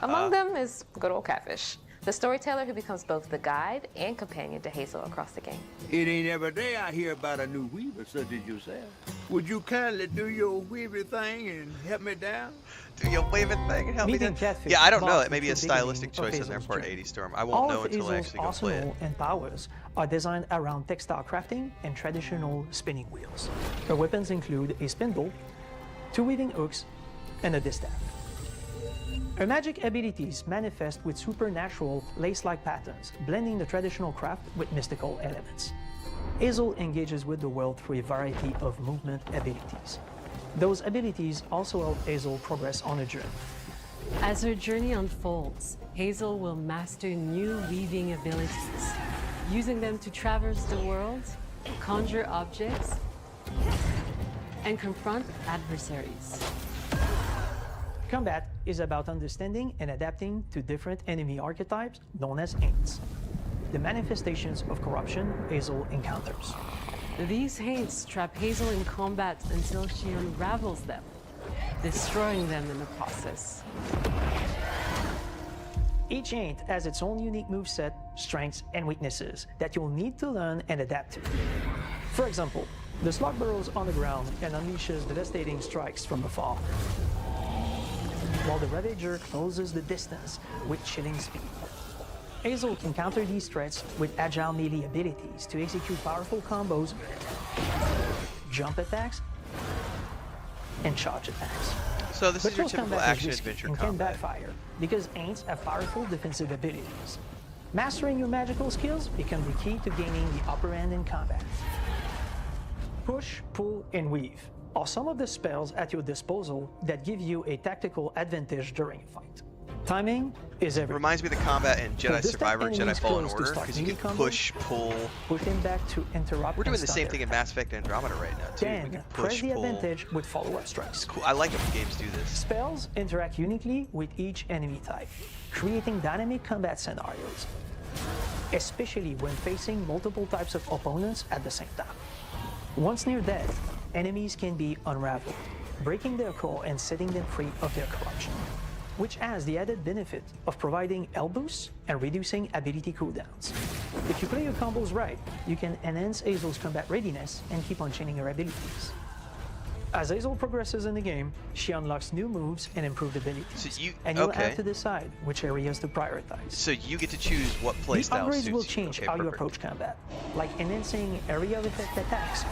Among them is good old Catfish, the storyteller who becomes both the guide and companion to Hazel across the game. It ain't every day I hear about a new weaver such as yourself. Would you kindly do your weaver thing and help me down? Do your waving thing and help me Meeting down. Catfish Yeah, I don't know. marks It may be the a stylistic beginning of choice on their Hazel's part, journey. 80 Storm. I won't All know of until I Hazel's actually go play it. arsenal and powers are designed around textile crafting and traditional spinning wheels. Her weapons include a spindle, 2 weaving hooks, and a distaff. Her magic abilities manifest with supernatural lace-like patterns, blending the traditional craft with mystical elements. Hazel engages with the world through a variety of movement abilities. Those abilities also help Hazel progress on her journey. As her journey unfolds, Hazel will master new weaving abilities, using them to traverse the world, conjure objects, and confront adversaries. Combat is about understanding and adapting to different enemy archetypes known as Haints, the manifestations of corruption Hazel encounters. These haints trap Hazel in combat until she unravels them, destroying them in the process. Each Haint has its own unique moveset, strengths, and weaknesses that you'll need to learn and adapt to. For example, the slug burrows on the ground and unleashes devastating strikes from afar, while the Ravager closes the distance with chilling speed. Hazel can counter these threats with agile melee abilities to execute powerful combos, jump attacks, and charge attacks. So this But is your close typical combat is action risky adventure and can combat. backfire because Aints have powerful defensive abilities. Mastering your magical skills become the key to gaining the upper hand in combat. Push, pull, and weave are some of the spells at your disposal that give you a tactical advantage during a fight. Timing is everything. Reminds me of the combat in Jedi this Survivor and Jedi enemy's Fallen close to Order, start because you can melee combos, push, pull. Push them back to interrupt. We're doing and the stun same their thing in attack. Mass Effect Andromeda right now, too. We Then can press push, the pull. advantage with follow-up strikes. Cool. I like it when games do this. Spells interact uniquely with each enemy type, creating dynamic combat scenarios, especially when facing multiple types of opponents at the same time. Once near death, enemies can be unraveled, breaking their core and setting them free of their corruption, which has the added benefit of providing health boosts and reducing ability cooldowns. If you play your combos right, you can enhance Hazel's combat readiness and keep on chaining her abilities. As Hazel progresses in the game, she unlocks new moves and improved abilities, So you- and you'll okay. have to decide which areas to prioritize. So you get to choose what The playstyle upgrades suits will you. change Okay, how you perfect. approach combat, like enhancing area of effect attacks,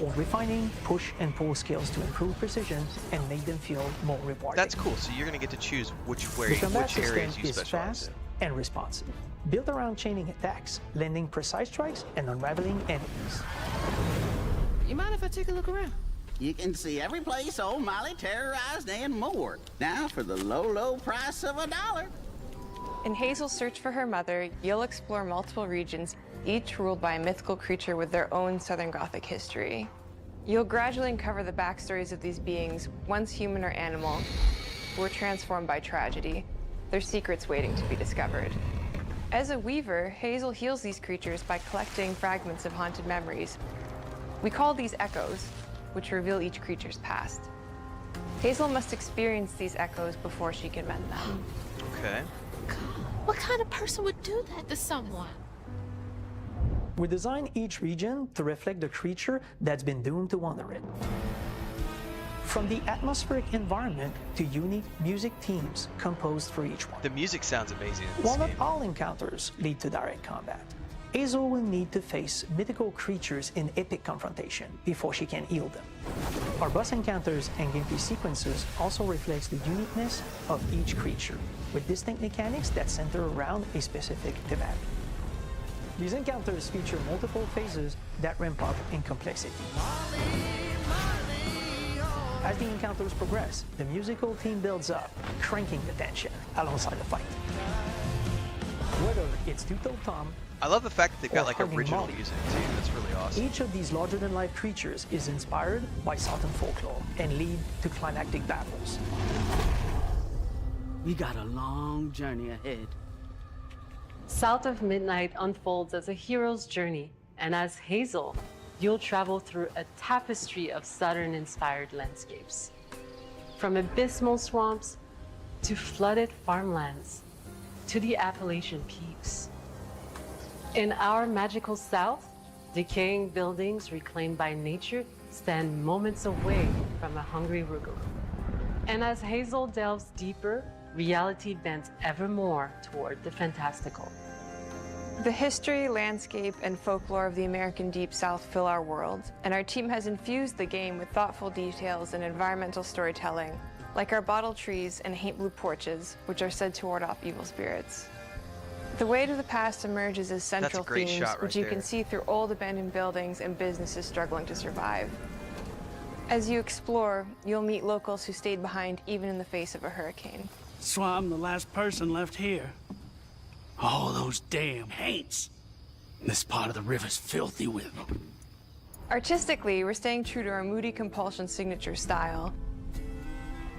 or refining push and pull skills to improve precision and make them feel more rewarding. That's cool. So you're going to get to choose which The combat which system areas you is specialize fast in. and responsive, built around chaining attacks, landing precise strikes, and unraveling enemies. You mind if I take a look around? You can see every place old Molly terrorized and more. Now for the low, low price of $1. In Hazel's search for her mother, you'll explore multiple regions, each ruled by a mythical creature with their own Southern Gothic history. You'll gradually uncover the backstories of these beings, once human or animal, who were transformed by tragedy, their secrets waiting to be discovered. As a weaver, Hazel heals these creatures by collecting fragments of haunted memories. We call these echoes, which reveal each creature's past. Hazel must experience these echoes before she can mend them. Okay. What kind of person would do that to someone? We design each region to reflect the creature that's been doomed to wander it. From the atmospheric environment to unique music themes composed for each one. The music sounds amazing in this While game. not all encounters lead to direct combat, Hazel will need to face mythical creatures in epic confrontation before she can heal them. Our boss encounters and gameplay sequences also reflects the uniqueness of each creature, with distinct mechanics that center around a specific thematic. These encounters feature multiple phases that ramp up in complexity. As the encounters progress, the musical theme builds up, cranking the tension alongside the fight. Whether it's Two-Toed Tom, I love the fact that they've got or like Hugging original Molly. music too. That's really awesome. Each of these larger-than-life creatures is inspired by Southern folklore and lead to climactic battles. We got a long journey ahead. South of Midnight unfolds as a hero's journey, and as Hazel, you'll travel through a tapestry of Southern-inspired landscapes. From abysmal swamps to flooded farmlands to the Appalachian peaks. In our magical South, decaying buildings reclaimed by nature stand moments away from a hungry Rugaloo. And as Hazel delves deeper, reality bends ever more toward the fantastical. The history, landscape, and folklore of the American Deep South fill our world, and our team has infused the game with thoughtful details and environmental storytelling, like our bottle trees and haint blue porches, which are said to ward off evil spirits. The way to the past emerges as central great themes, shot right which you there. can see through old abandoned buildings and businesses struggling to survive. As you explore, you'll meet locals who stayed behind even in the face of a hurricane. So I'm the last person left here. All those damn haints. This part of the river's filthy with them. Artistically, we're staying true to our moody compulsion signature style.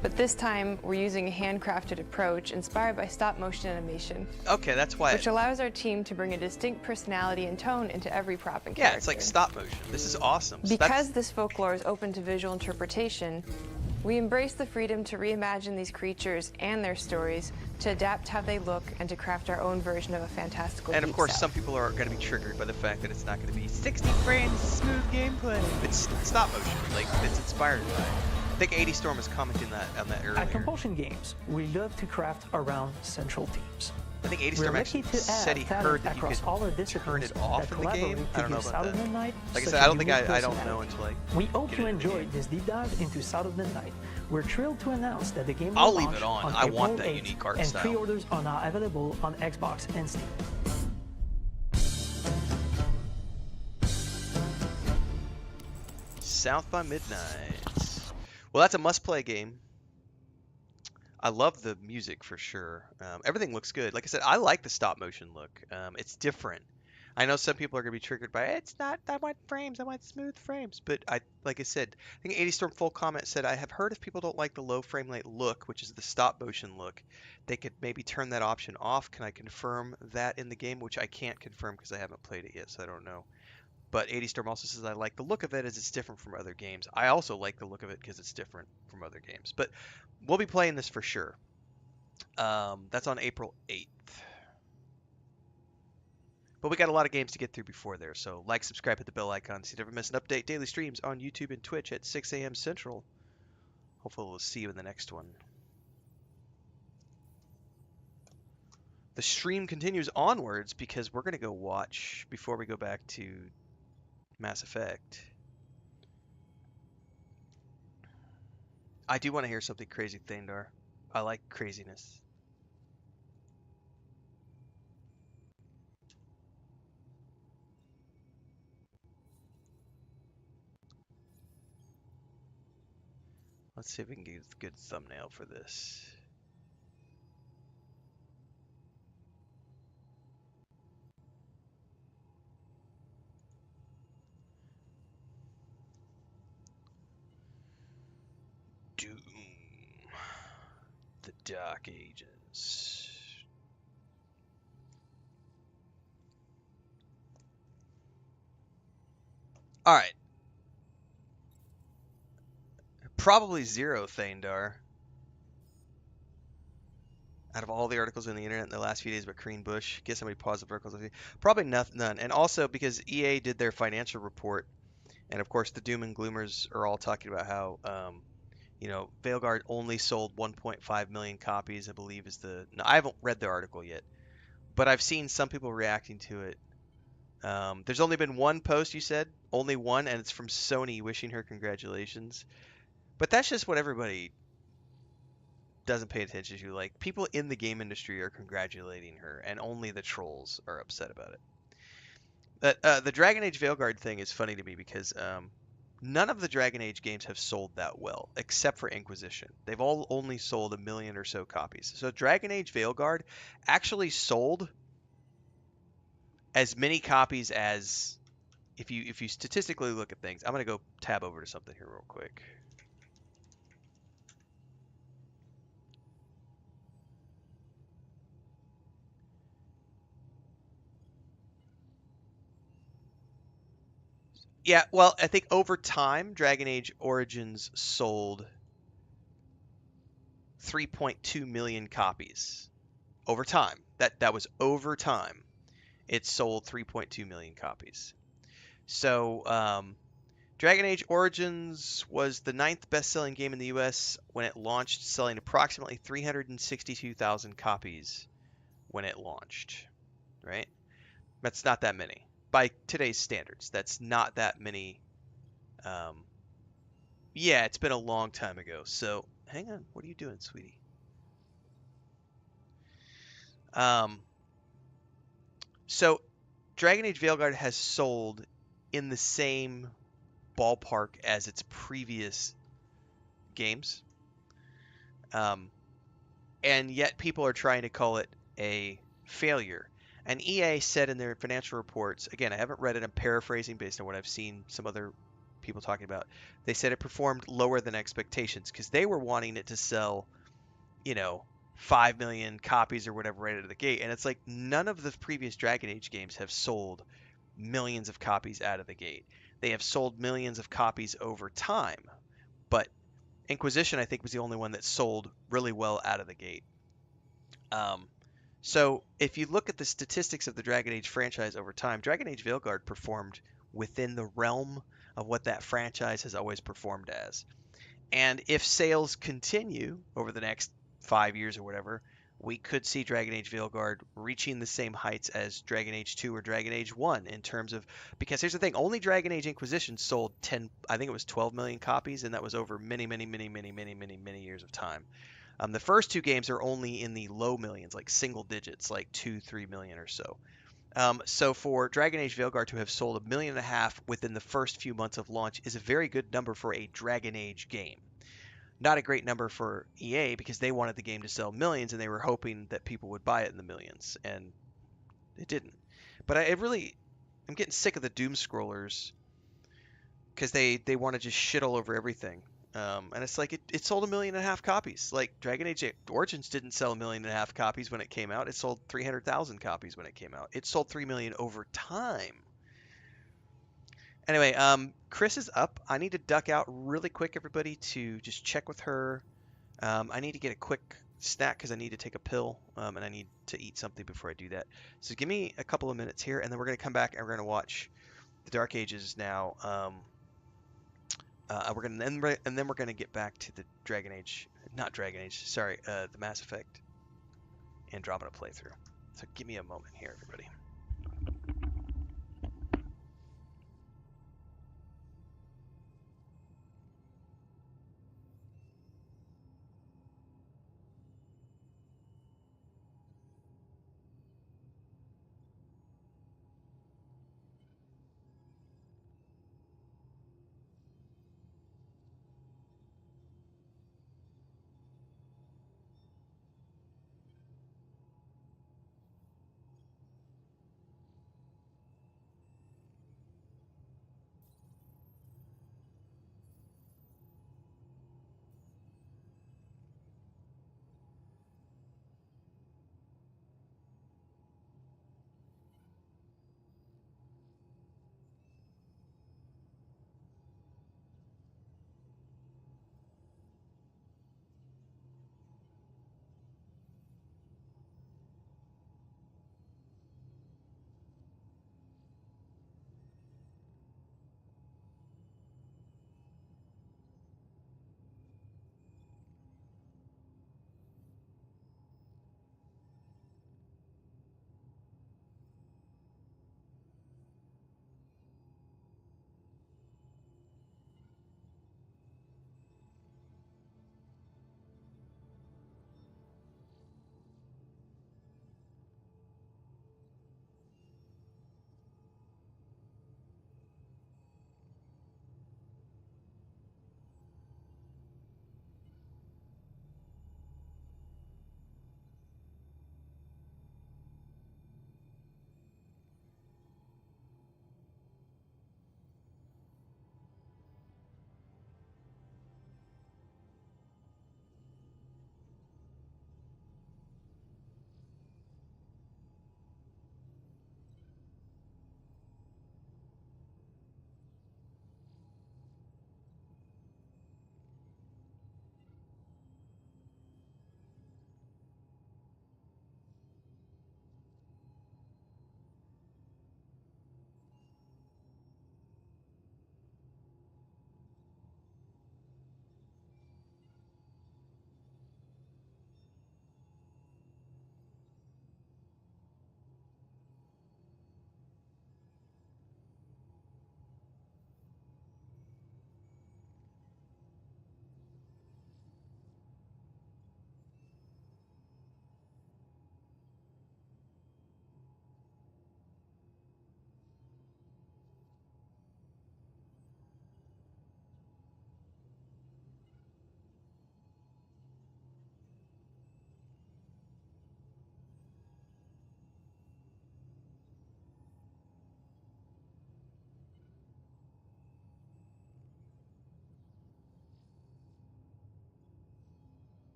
But this time, we're using a handcrafted approach inspired by stop-motion animation, Okay, that's why. which allows our team to bring a distinct personality and tone into every prop and character. Yeah, it's like stop motion. This is awesome. So Because this folklore is open to visual interpretation, we embrace the freedom to reimagine these creatures and their stories, to adapt how they look, and to craft our own version of a fantastical and of Deep course, South. some people are going to be triggered by the fact that it's not going to be 60 frames smooth gameplay. It's stop motion. Like it's inspired by it. I think 80 Storm was commenting on that earlier. At Compulsion Games, we love to craft around central themes. I think 80 We're Storm lucky actually to said he add heard talent that you across could all our turn disciplines it off that in the game. collaborate I to don't know give about South of that. Midnight Like I such said, a I don't think unique I don't know personality. until like. We hope get you it in the enjoyed game. this deep dive into South of Midnight. We're thrilled to announce that the game will I'll leave launch it on. on I want April that 8th, unique art and style. pre-orders are now available on Xbox and Steam. South by Midnight. Well, that's a must-play game. I love the music for sure. Everything looks good. Like I said, I like the stop-motion look. It's different. I know some people are gonna be triggered by it's not. I want frames. I want smooth frames. But like I said, I think 80 Storm full comment said I have heard if people don't like the low frame rate look, which is the stop-motion look, they could maybe turn that option off. Can I confirm that in the game? Which I can't confirm because I haven't played it yet, so I don't know. But 80 Storm also says I like the look of it as it's different from other games. I also like the look of it because it's different from other games. But we'll be playing this for sure. That's on April 8th. But we got a lot of games to get through before there, so like, subscribe, hit the bell icon so you never miss an update. Daily streams on YouTube and Twitch at 6 a.m. Central. Hopefully we'll see you in the next one. The stream continues onwards because we're going to go watch, before we go back to Mass Effect. I do want to hear something crazy, Thandar. I like craziness. Let's see if we can get a good thumbnail for this. Doom. The Dark Ages. All right. Probably zero, Thandar. Out of all the articles on the internet in the last few days about Green Bush, guess somebody paused the articles. Probably none. And also because EA did their financial report, and of course the doom and gloomers are all talking about how, Veilguard only sold 1.5 million copies, I believe is the. No, I haven't read the article yet, but I've seen some people reacting to it. There's only been one post, you said, only one, and it's from Sony wishing her congratulations. But that's just what everybody doesn't pay attention to. Like, people in the game industry are congratulating her, and only the trolls are upset about it. But the Dragon Age Veilguard thing is funny to me because none of the Dragon Age games have sold that well, except for Inquisition. They've all only sold 1 million or so copies. So Dragon Age Veilguard actually sold as many copies as, if you statistically look at things. I'm gonna go tab over to something here real quick. Yeah, well, I think over time, Dragon Age Origins sold 3.2 million copies. Over time. That was over time. It sold 3.2 million copies. So, Dragon Age Origins was the 9th best-selling game in the US when it launched, selling approximately 362,000 copies when it launched, right? That's not that many. By today's standards, that's not that many. Yeah, it's been a long time ago. So, hang on. What are you doing, sweetie? So Dragon Age Veilguard has sold in the same ballpark as its previous games. And yet people are trying to call it a failure. And EA said in their financial reports, again, I haven't read it, I'm paraphrasing based on what I've seen some other people talking about. They said it performed lower than expectations because they were wanting it to sell, 5 million copies or whatever right out of the gate. And it's like none of the previous Dragon Age games have sold millions of copies out of the gate. They have sold millions of copies over time. But Inquisition, I think, was the only one that sold really well out of the gate. So if you look at the statistics of the Dragon Age franchise over time, Dragon Age Veilguard performed within the realm of what that franchise has always performed as. And if sales continue over the next 5 years or whatever, we could see Dragon Age Veilguard reaching the same heights as Dragon Age 2 or Dragon Age 1 in terms of, because here's the thing, only Dragon Age Inquisition sold 12 million copies, and that was over many years of time. The first two games are only in the low millions, like single digits, like 2-3 million or so. So for Dragon Age Veilguard to have sold 1.5 million within the first few months of launch is a very good number for a Dragon Age game. Not a great number for EA because they wanted the game to sell millions and they were hoping that people would buy it in the millions, and it didn't. But I'm getting sick of the doom scrollers because they want to just shit all over everything. And it's like it sold 1.5 million copies. Like Dragon Age Origins didn't sell 1.5 million copies when it came out. It sold 300,000 copies when it came out. It sold 3 million over time. Anyway, Chris is up. I need to duck out really quick, everybody, to just check with her. I need to get a quick snack because I need to take a pill, and I need to eat something before I do that. So give me a couple of minutes here, and then we're going to come back and we're going to watch the Dark Ages now. We're going to and then we're going to get back to the Dragon Age, not Dragon Age, sorry, the Mass Effect Andromeda playthrough. So give me a moment here, everybody.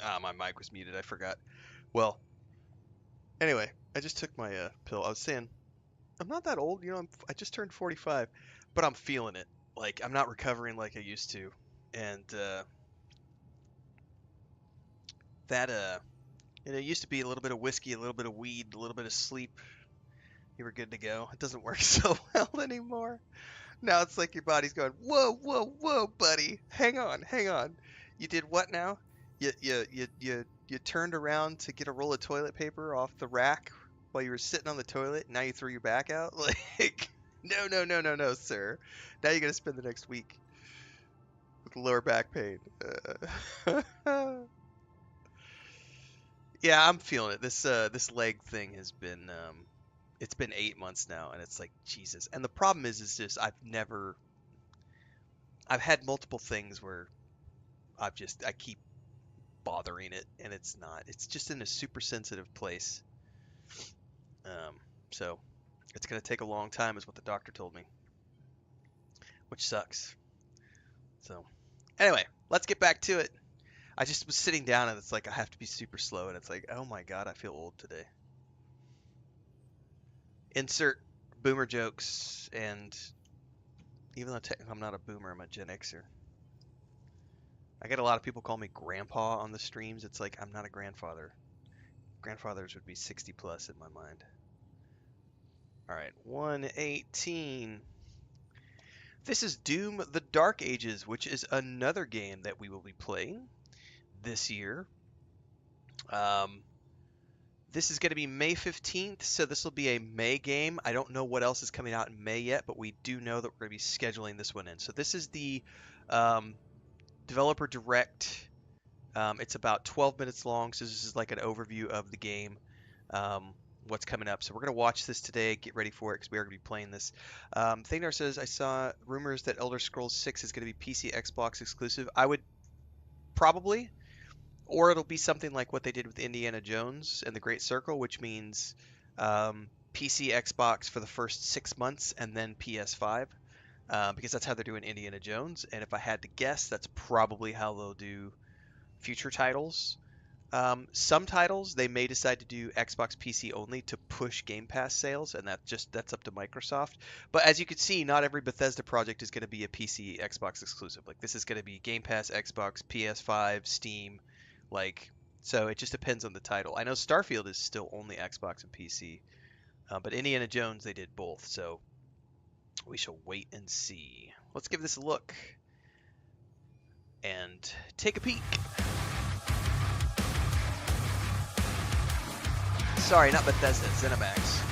Ah, my mic was muted. I forgot. Well, anyway, I just took my pill. I was saying, I'm not that old. I just turned 45, but I'm feeling it. Like, I'm not recovering like I used to. And that, it used to be a little bit of whiskey, a little bit of weed, a little bit of sleep. You were good to go. It doesn't work so well anymore. Now it's like your body's going, whoa, whoa, whoa, buddy. Hang on, hang on. You did what now? You turned around to get a roll of toilet paper off the rack while you were sitting on the toilet. Now you threw your back out? Like, no, no, no, no, no, sir. Now you're going to spend the next week with lower back pain. Yeah, I'm feeling it. This leg thing has been it's been 8 months now, and it's like, Jesus. And the problem is just I've had multiple things where I keep bothering it, and it's just in a super sensitive place. So it's gonna take a long time, is what the doctor told me, which sucks. So anyway, let's get back to it. I just was sitting down, and it's like I have to be super slow, and it's like, oh my god, I feel old today. Insert boomer jokes, and even though technically I'm not a boomer, I'm a Gen Xer. I get a lot of people call me grandpa on the streams. It's like, I'm not a grandfather. Grandfathers would be 60 plus in my mind. All right, 118. This is Doom: The Dark Ages, which is another game that we will be playing this year. This is going to be May 15th, so this will be a May game. I don't know what else is coming out in May yet, but we do know that we're going to be scheduling this one in. So this is the developer direct. It's about 12 minutes long, so this is like an overview of the game, what's coming up. So we're going to watch this today, get ready for it, because we are going to be playing this. Thingnar says, I saw rumors that Elder Scrolls 6 is going to be PC, Xbox exclusive. I would probably, or it'll be something like what they did with Indiana Jones and the Great Circle, which means PC, Xbox for the first 6 months, and then PS5. Because that's how they're doing Indiana Jones, and if I had to guess, that's probably how they'll do future titles. Some titles they may decide to do Xbox PC only to push Game Pass sales, and that's up to Microsoft. But as you can see, not every Bethesda project is going to be a PC Xbox exclusive. Like, this is going to be Game Pass, Xbox, PS5, Steam, so it just depends on the title. I know Starfield is still only Xbox and PC, but Indiana Jones they did both, so we shall wait and see. Let's give this a look and take a peek. Sorry, not Bethesda, ZeniMax.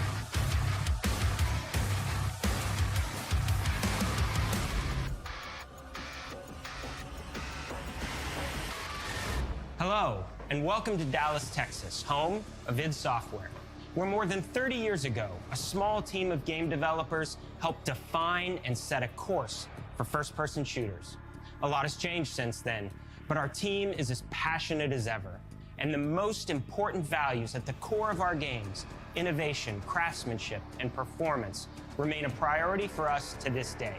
Hello, and welcome to Dallas, Texas, home of id Software, where more than 30 years ago, a small team of game developers helped define and set a course for first-person shooters. A lot has changed since then, but our team is as passionate as ever. And the most important values at the core of our games, innovation, craftsmanship, and performance, remain a priority for us to this day.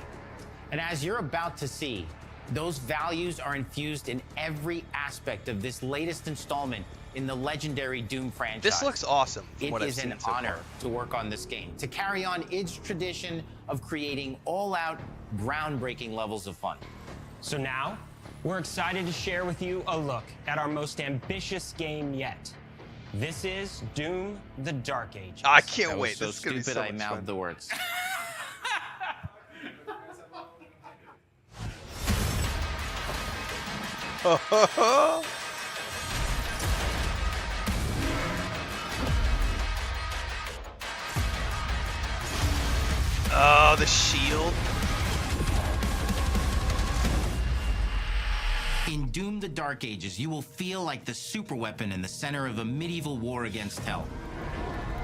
And as you're about to see, those values are infused in every aspect of this latest installment in the legendary Doom franchise. This looks awesome. It is an honor to work on this game, to carry on id's tradition of creating all-out, groundbreaking levels of fun. So now, we're excited to share with you a look at our most ambitious game yet. This is Doom: The Dark Ages. I can't wait. So this is gonna be stupid so I much mouthed fun. the words. Oh, the shield. In Doom: The Dark Ages, you will feel like the superweapon in the center of a medieval war against hell.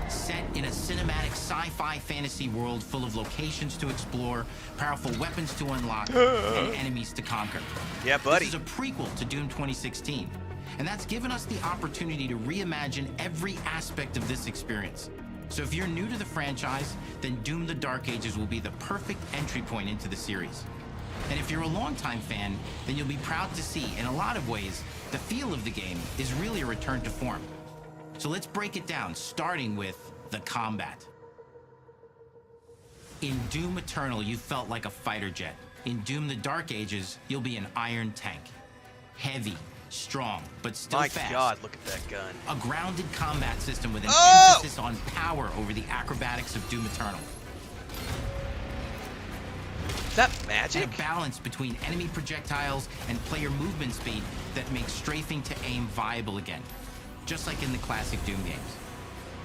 Set in a cinematic sci-fi fantasy world full of locations to explore, powerful weapons to unlock, and enemies to conquer. Yeah, buddy. This is a prequel to Doom 2016, and that's given us the opportunity to reimagine every aspect of this experience. So if you're new to the franchise, then Doom: The Dark Ages will be the perfect entry point into the series. And if you're a longtime fan, then you'll be proud to see, in a lot of ways, the feel of the game is really a return to form. So let's break it down, starting with the combat. In Doom Eternal, you felt like a fighter jet. In Doom the Dark Ages, you'll be an iron tank. Heavy, strong, but still fast. My God, look at that gun. A grounded combat system with an emphasis on power over the acrobatics of Doom Eternal. Is that magic? And a balance between enemy projectiles and player movement speed that makes strafing to aim viable again, just like in the classic Doom games.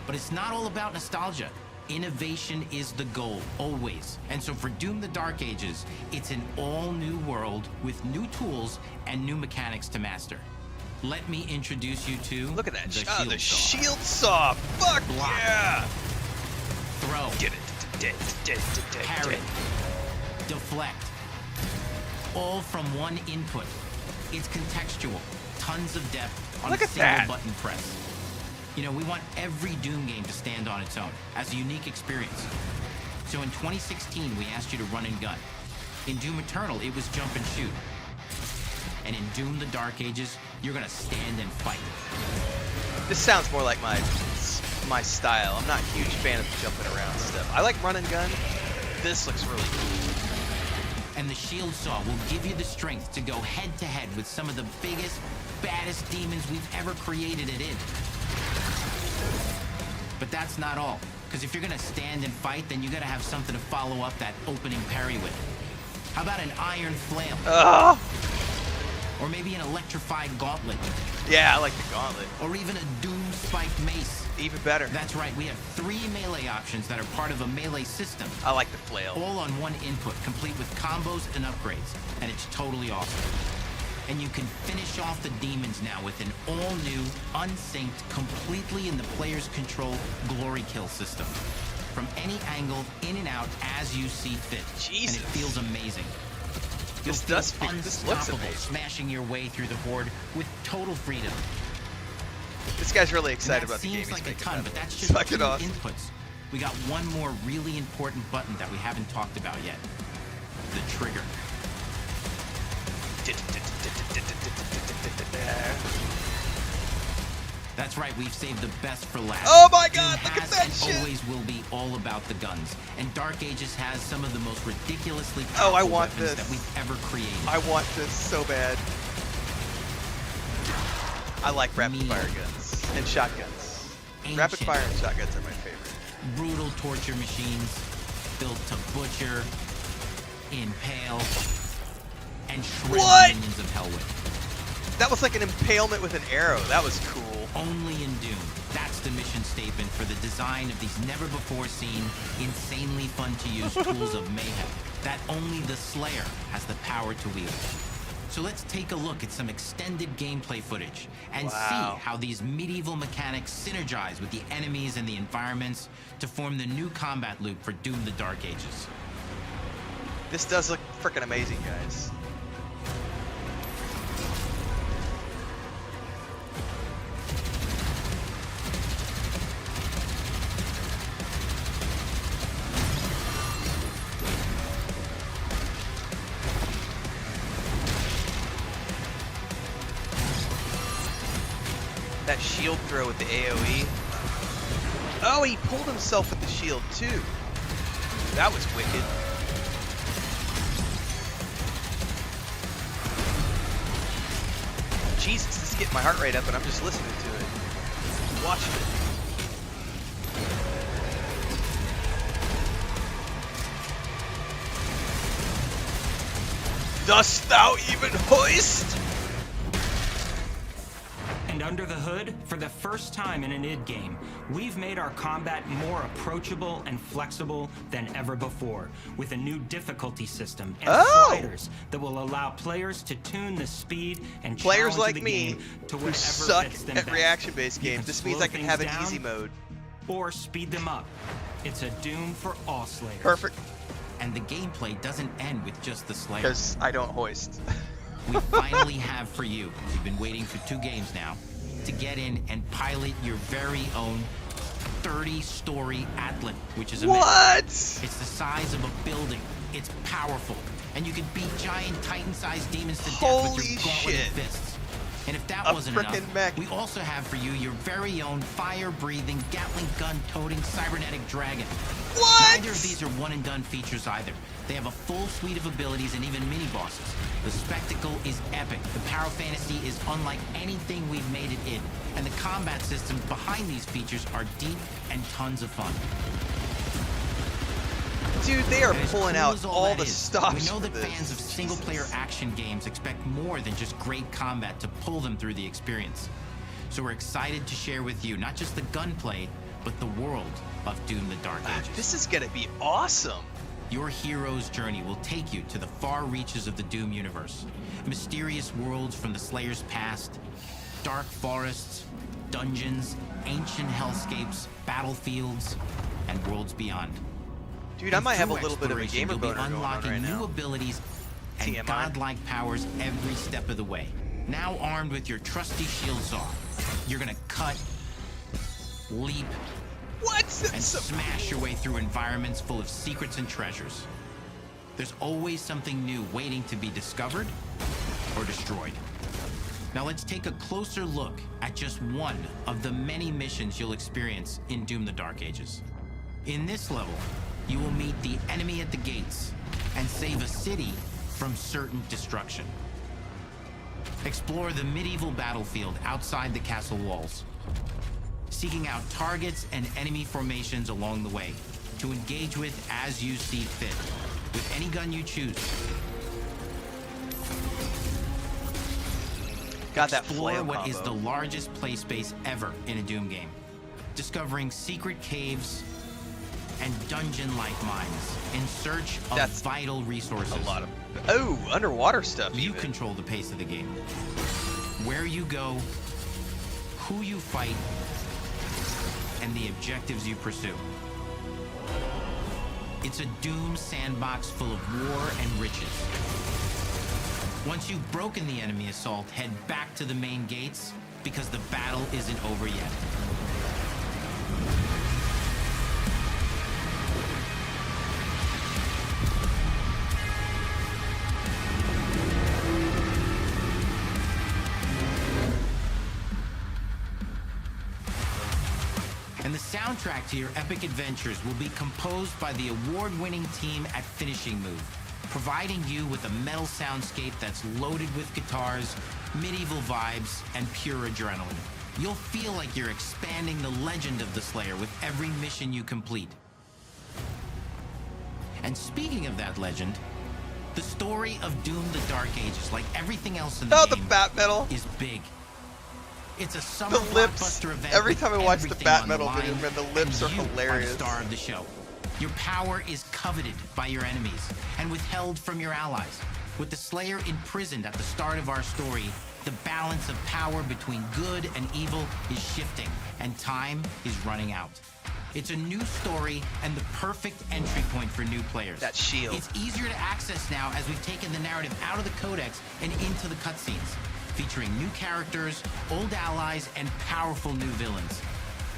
But it's not all about nostalgia. Innovation is the goal, always. And so for Doom the Dark Ages, it's an all-new world with new tools and new mechanics to master. Let me introduce you to Look at that. the Shield Saw. Fuck Block. yeah. Throw. Get it. Parry. Deflect. All from one input. It's contextual. Tons of depth on Look a at single that. button press. You know, we want every Doom game to stand on its own as a unique experience. So in 2016, we asked you to run and gun. In Doom Eternal, it was jump and shoot. And in Doom the Dark Ages, you're gonna stand and fight. This sounds more like my style. I'm not a huge fan of the jumping around stuff. I like run and gun. This looks really cool. And the Shield Saw will give you the strength to go head to head with some of the biggest, baddest demons we've ever created it in. But that's not all. Because if you're gonna stand and fight, then you gotta have something to follow up that opening parry with. How about an iron flail? Or maybe an electrified gauntlet. Yeah, I like the gauntlet. Or even a Doom spiked mace. Even better. That's right, we have 3 melee options that are part of a melee system. I like the flail. All on one input, complete with combos and upgrades. And it's totally awesome. And you can finish off the demons now with an all-new, unsynced, completely in the player's control glory kill system. From any angle, in and out, as you see fit. Jesus. And it feels amazing. This looks amazing. Smashing your way through the horde with total freedom. This guy's really excited about the game. Seems like a ton, but that's It's just fucking 2 awesome. inputs. We got one more really important button that we haven't talked about yet. The trigger. That's right, we've saved the best for last. Oh my God, Doom look at has that and shit. always will be all about the guns. And Dark Ages has some of the most ridiculously Oh, I powerful want weapons this. that we've ever created. I want this so bad. I like rapid fire guns and shotguns. Rapid Ancient. fire and shotguns are my favorite. Brutal torture machines built to butcher, impale, and shred What? the minions of hell with. That was like an impalement with an arrow. That was cool. Only in Doom. That's the mission statement for the design of these never-before-seen, insanely fun-to-use tools of mayhem that only the Slayer has the power to wield. So let's take a look at some extended gameplay footage and Wow. see how these medieval mechanics synergize with the enemies and the environments to form the new combat loop for Doom the Dark Ages. This does look freaking amazing, guys. That shield throw with the AoE. Oh, he pulled himself with the shield too. That was wicked. Jesus, this is getting my heart rate up and I'm just listening to it. Watching it. Dost thou even hoist? And under the hood, for the first time in an id game, we've made our combat more approachable and flexible than ever before, with a new difficulty system and sliders that will allow players to tune the speed and Players challenge like the me, game to who whatever suck fits them at best. reaction-based You games, can this means slow I can things have an down easy mode. or speed them up. It's a Doom for all Slayers. Perfect. And the gameplay doesn't end with just the Slayer. Because I don't hoist. We finally have for you, you've been waiting for 2 games now, to get in and pilot your very own 30-story Atlan, which is What? It's the size of a building, It's powerful, and you can beat giant Titan-sized demons to death Holy with your gauntleted shit. fists. And if that A wasn't frickin' enough, mech. we also have for you your very own fire-breathing, Gatling gun-toting cybernetic dragon. What? Neither of these are one-and-done features either. They have a full suite of abilities and even mini-bosses. The spectacle is epic. The Power Fantasy is unlike anything we've made it in. And the combat systems behind these features are deep and tons of fun. Dude, they are And as pulling cool out as all that the is, stops We know for that this. fans of single-player action games expect more than just great combat to pull them through the experience. So we're excited to share with you not just the gunplay, but the world of Doom: The Dark Ages. This is gonna be awesome. Your hero's journey will take you to the far reaches of the Doom universe. Mysterious worlds from the Slayer's past, dark forests, dungeons, ancient hellscapes, battlefields, and worlds beyond. Dude, I might have a through little bit of a exploration, gamer you'll be boner going on unlocking right new now. abilities and TMI. godlike powers every step of the way. Now armed with your trusty shield saw, you're gonna cut, leap, and smash your way through environments full of secrets and treasures. There's always something new waiting to be discovered or destroyed. Now let's take a closer look at just one of the many missions you'll experience in Doom: The Dark Ages. In this level, you will meet the enemy at the gates and save a city from certain destruction. Explore the medieval battlefield outside the castle walls, seeking out targets and enemy formations along the way to engage with as you see fit, with any gun you choose. Got that Explore flail what is combo. the largest play space ever in a Doom game, discovering secret caves and dungeon-like mines in search of That's vital resources. A lot of underwater stuff. You even. control the pace of the game. Where you go, who you fight, and the objectives you pursue. It's a Doom sandbox full of war and riches. Once you've broken the enemy assault, head back to the main gates, because the battle isn't over yet. And the soundtrack to your epic adventures will be composed by the award-winning team at Finishing Move, providing you with a metal soundscape that's loaded with guitars, medieval vibes, and pure adrenaline. You'll feel like you're expanding the legend of the Slayer with every mission you complete. And speaking of that legend, the story of Doom: The Dark Ages, like everything else in the game, the bat metal is big. It's a summer The lips. blockbuster event. Every with time I watch the everything bat on metal line, video, man, the lips and are you hilarious. the star of the show. Your power is coveted by your enemies and withheld from your allies. With the Slayer imprisoned at the start of our story, the balance of power between good and evil is shifting, and time is running out. It's a new story and the perfect entry point for new players. That shield. It's easier to access now as we've taken the narrative out of the codex and into the cutscenes, featuring new characters, old allies, and powerful new villains.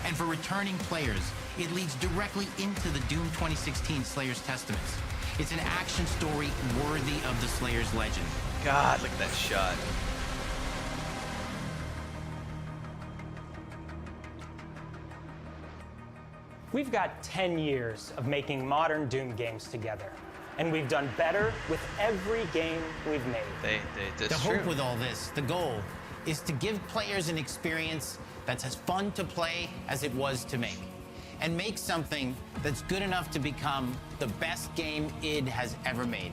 And for returning players, it leads directly into the Doom 2016 Slayer's Testaments. It's an action story worthy of the Slayer's legend. God, look at that shot. We've got 10 years of making modern Doom games together, and we've done better with every game we've made. The hope with all this, the goal, is to give players an experience that's as fun to play as it was to make, and make something that's good enough to become the best game id has ever made.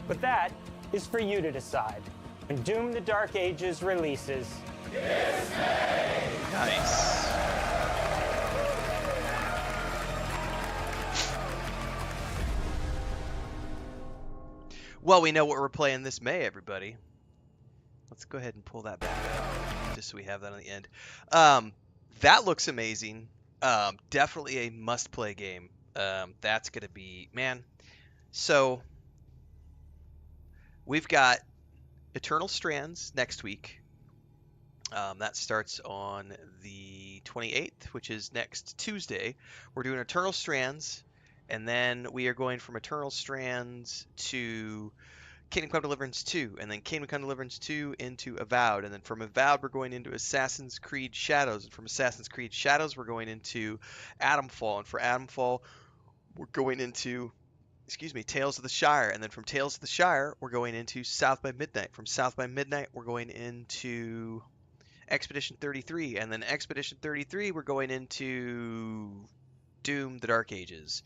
But that is for you to decide. When Doom: The Dark Ages releases... Nice. Well, we know what we're playing this May, everybody. Let's go ahead and pull that back up, just so we have that on the end. That looks amazing. Definitely a must-play game. That's going to be... Man, so we've got Eternal Strands next week. That starts on the 28th, which is next Tuesday. We're doing Eternal Strands, And then we are going from Eternal Strands to Kingdom Come Deliverance 2, and then Kingdom Come Deliverance 2 into Avowed, and then from Avowed we're going into Assassin's Creed Shadows, and from Assassin's Creed Shadows we're going into Atomfall, and for Atomfall we're going into, Tales of the Shire, and then from Tales of the Shire we're going into South by Midnight. From South by Midnight we're going into Expedition 33, and then Expedition 33 we're going into Doom: The Dark Ages.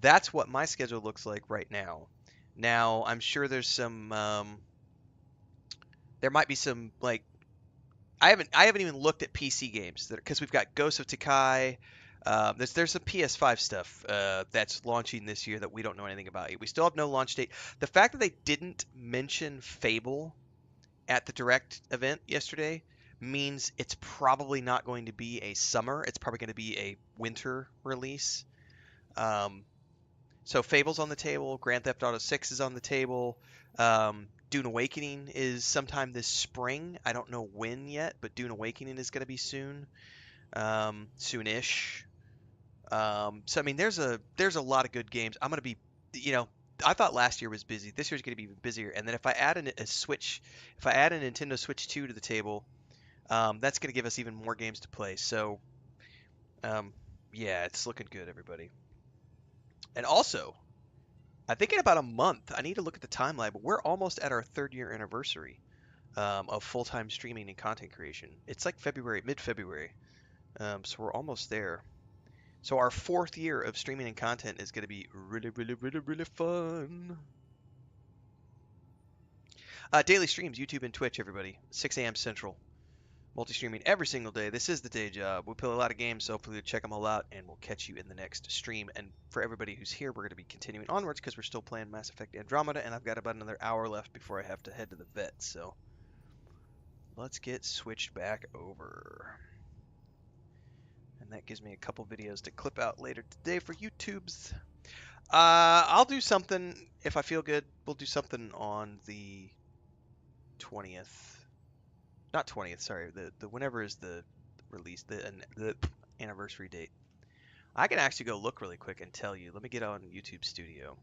That's what my schedule looks like right now. Now, I'm sure there's some, there might be some, like, I haven't even looked at PC games because we've got Ghost of Takai. There's some PS5 stuff that's launching this year that we don't know anything about yet. We still have no launch date. The fact that they didn't mention Fable at the Direct event yesterday means it's probably not going to be a summer. It's probably going to be a winter release. So Fable's on the table. Grand Theft Auto 6 is on the table. Dune Awakening is sometime this spring. I don't know when yet, but Dune Awakening is going to be soon, soonish. So I mean, there's a lot of good games. I'm going to be, I thought last year was busy. This year's going to be even busier. And then if I add a Switch, if I add a Nintendo Switch 2 to the table, that's going to give us even more games to play. So, yeah, it's looking good, everybody. And also, I think in about a month, I need to look at the timeline, but we're almost at our 3rd-year anniversary of full-time streaming and content creation. It's like February, mid-February, so we're almost there. So our 4th year of streaming and content is going to be really, really, really, really fun. Daily streams, YouTube and Twitch, everybody. 6 a.m. Central. Multi-streaming every single day. This is the day job. We play a lot of games, so hopefully you'll check them all out, and we'll catch you in the next stream. And for everybody who's here, we're going to be continuing onwards because we're still playing Mass Effect Andromeda, and I've got about another hour left before I have to head to the vet. So let's get switched back over. And that gives me a couple videos to clip out later today for YouTubes. I'll do something, if I feel good, we'll do something on the 20th. Not 20th, sorry. The whenever is the release, the anniversary date. I can actually go look really quick and tell you. Let me get on YouTube Studio.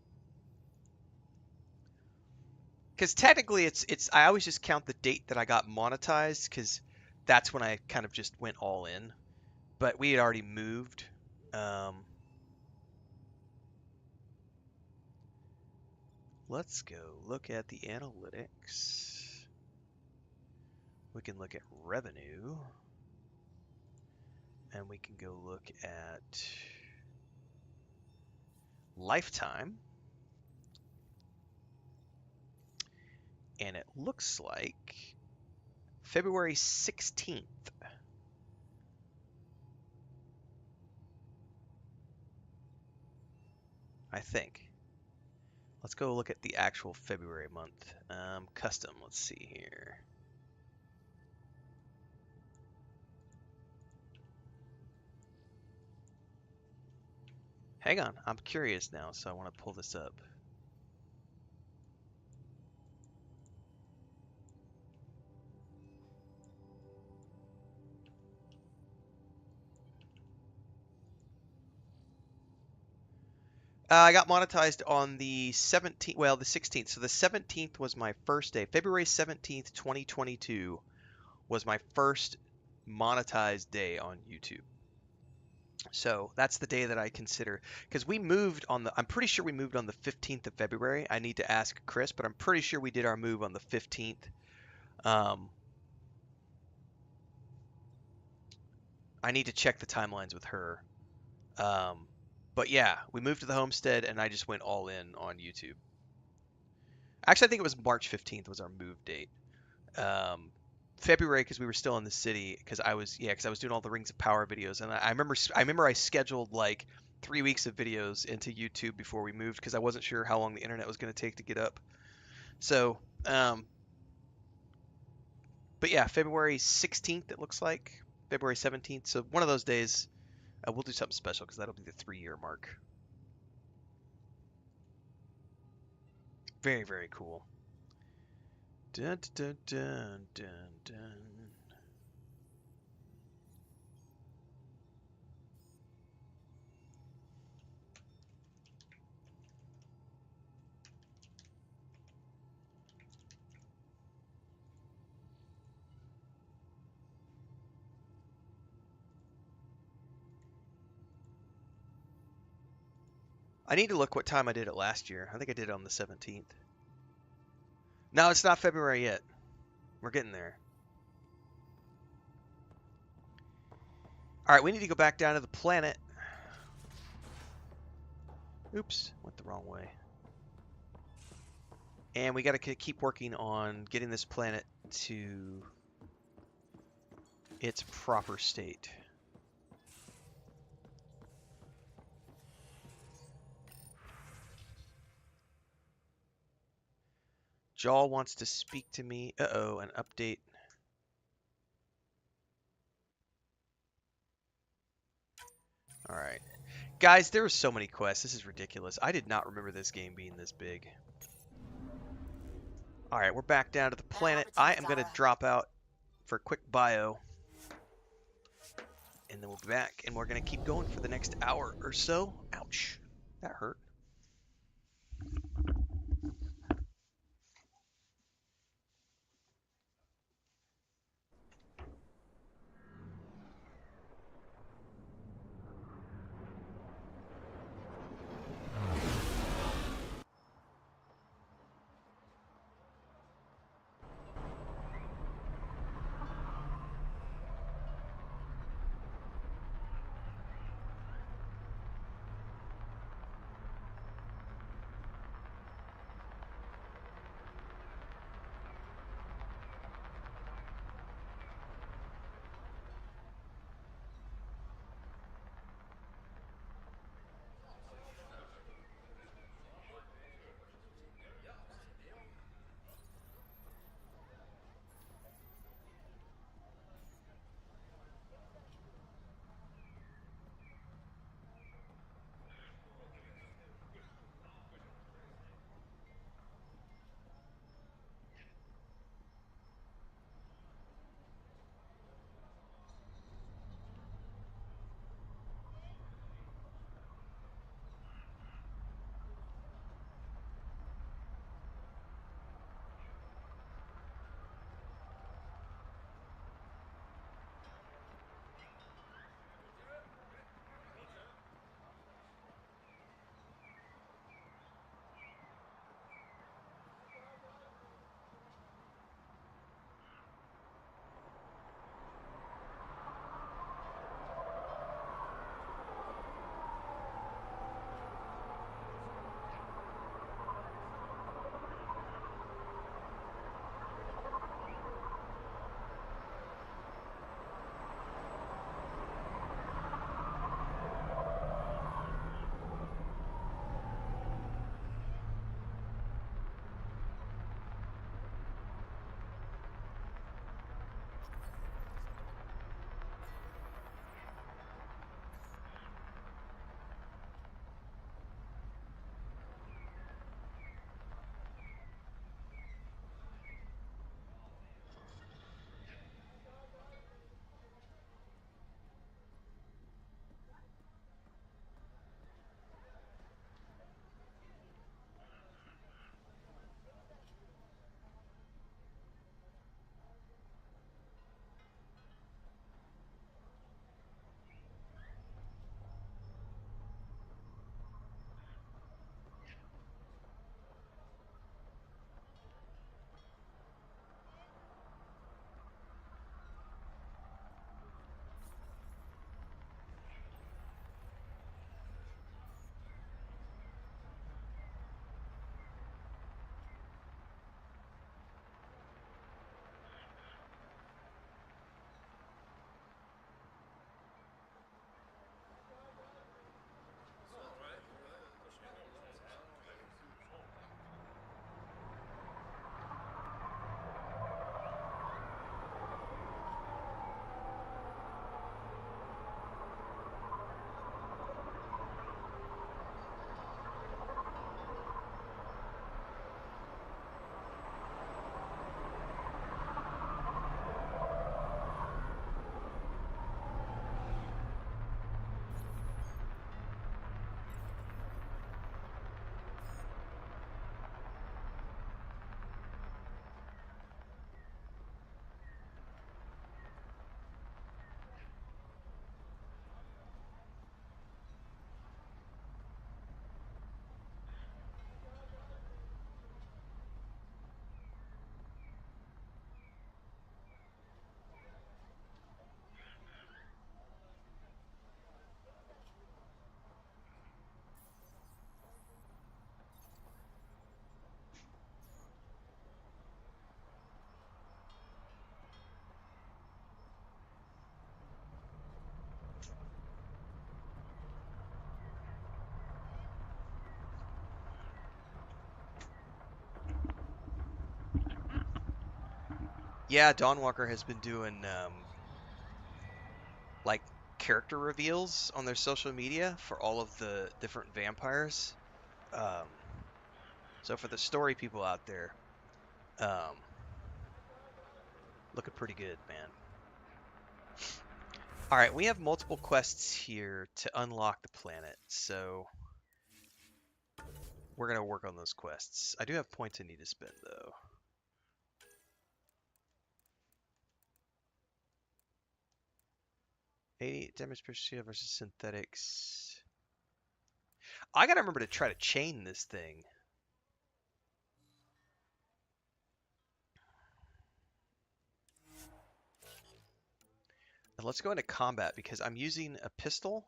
Because technically, it's I always just count the date that I got monetized, because that's when I kind of just went all in. But we had already moved. Let's go look at the analytics. We can look at revenue. And we can go look at lifetime. And it looks like February 16th. I think. Let's go look at the actual February month. Custom, let's see here. Hang on, I'm curious now, so I want to pull this up. I got monetized on the 17th, well, the 16th. So the 17th was my first day. February 17th, 2022 was my first monetized day on YouTube. So that's the day that I consider, because we moved on the, I'm pretty sure we moved on the 15th of February. I need to ask Chris, but I'm pretty sure we did our move on the 15th. I need to check the timelines with her. But yeah, we moved to the homestead, and I just went all in on YouTube. Actually, I think it was March 15th was our move date. February, because we were still in the city, because I was doing all the Rings of Power videos, and I remember I scheduled like 3 weeks of videos into YouTube before we moved, because I wasn't sure how long the internet was going to take to get up. So, but yeah, February 16th it looks like, February 17th. So one of those days, we'll do something special, because that'll be the 3-year mark. Very, very cool. Dun, dun, dun, dun, dun. I need to look what time I did it last year. I think I did it on the 17th. No, it's not February yet. We're getting there. All right, we need to go back down to the planet. Oops, went the wrong way. And we got to keep working on getting this planet to its proper state. Jaw wants to speak to me. Uh-oh, an update. All right. Guys, there were so many quests. This is ridiculous. I did not remember this game being this big. All right, we're back down to the planet. I am going to drop out for a quick bio. And then we'll be back, and we're going to keep going for the next hour or so. Ouch. That hurt. Yeah, Dawnwalker has been doing like character reveals on their social media for all of the different vampires. Um, so for the story people out there, um, looking pretty good, man. All right, we have multiple quests here to unlock the planet, so we're gonna work on those quests. I do have points I need to spend though. Damage per shield versus synthetics. I gotta remember to try to chain this thing. And let's go into combat because I'm using a pistol.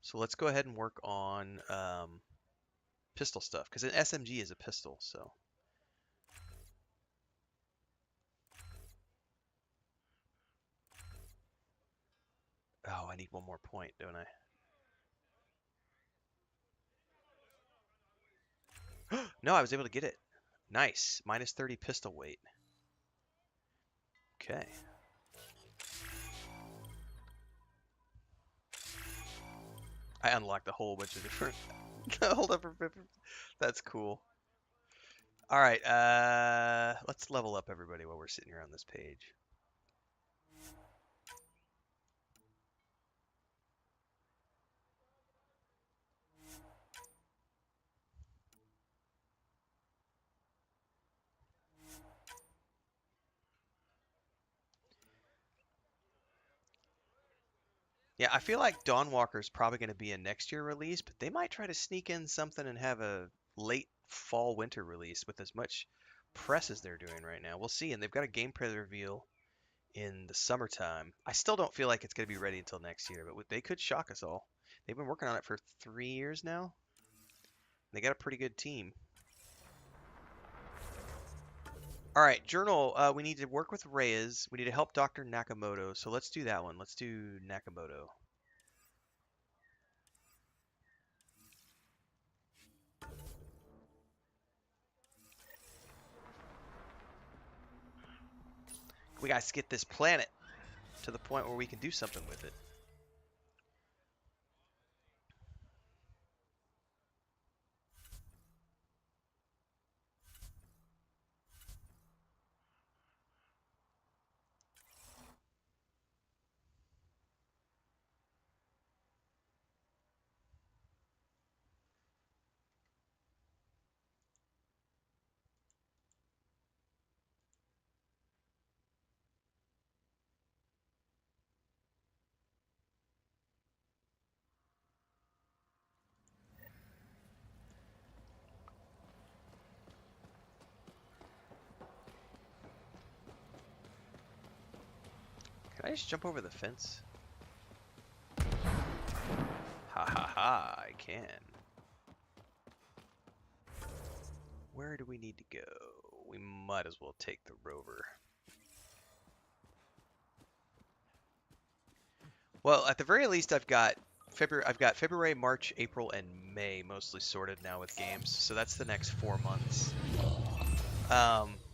So let's go ahead and work on pistol stuff because an SMG is a pistol. So oh, I need one more point, don't I? No, I was able to get it. Nice. Minus 30 pistol weight. Okay. I unlocked a whole bunch of different. That's cool. All right. Let's level up everybody while we're sitting here on this page. Yeah, I feel like Dawnwalker is probably going to be a next year release, but they might try to sneak in something and have a late fall winter release with as much press as they're doing right now. We'll see, and they've got a gameplay reveal in the summertime. I still don't feel like it's going to be ready until next year, but they could shock us all. They've been working on it for 3 years now. They got a pretty good team. All right, Journal, we need to work with Reyes. We need to help Dr. Nakamoto, so let's do that one. Let's do Nakamoto. We got to get this planet to the point where we can do something with it. Can I just jump over the fence? Ha ha ha, I can. Where do we need to go? We might as well take the rover. Well, at the very least, I've got February, March, April, and May mostly sorted now with games. So that's the next 4 months.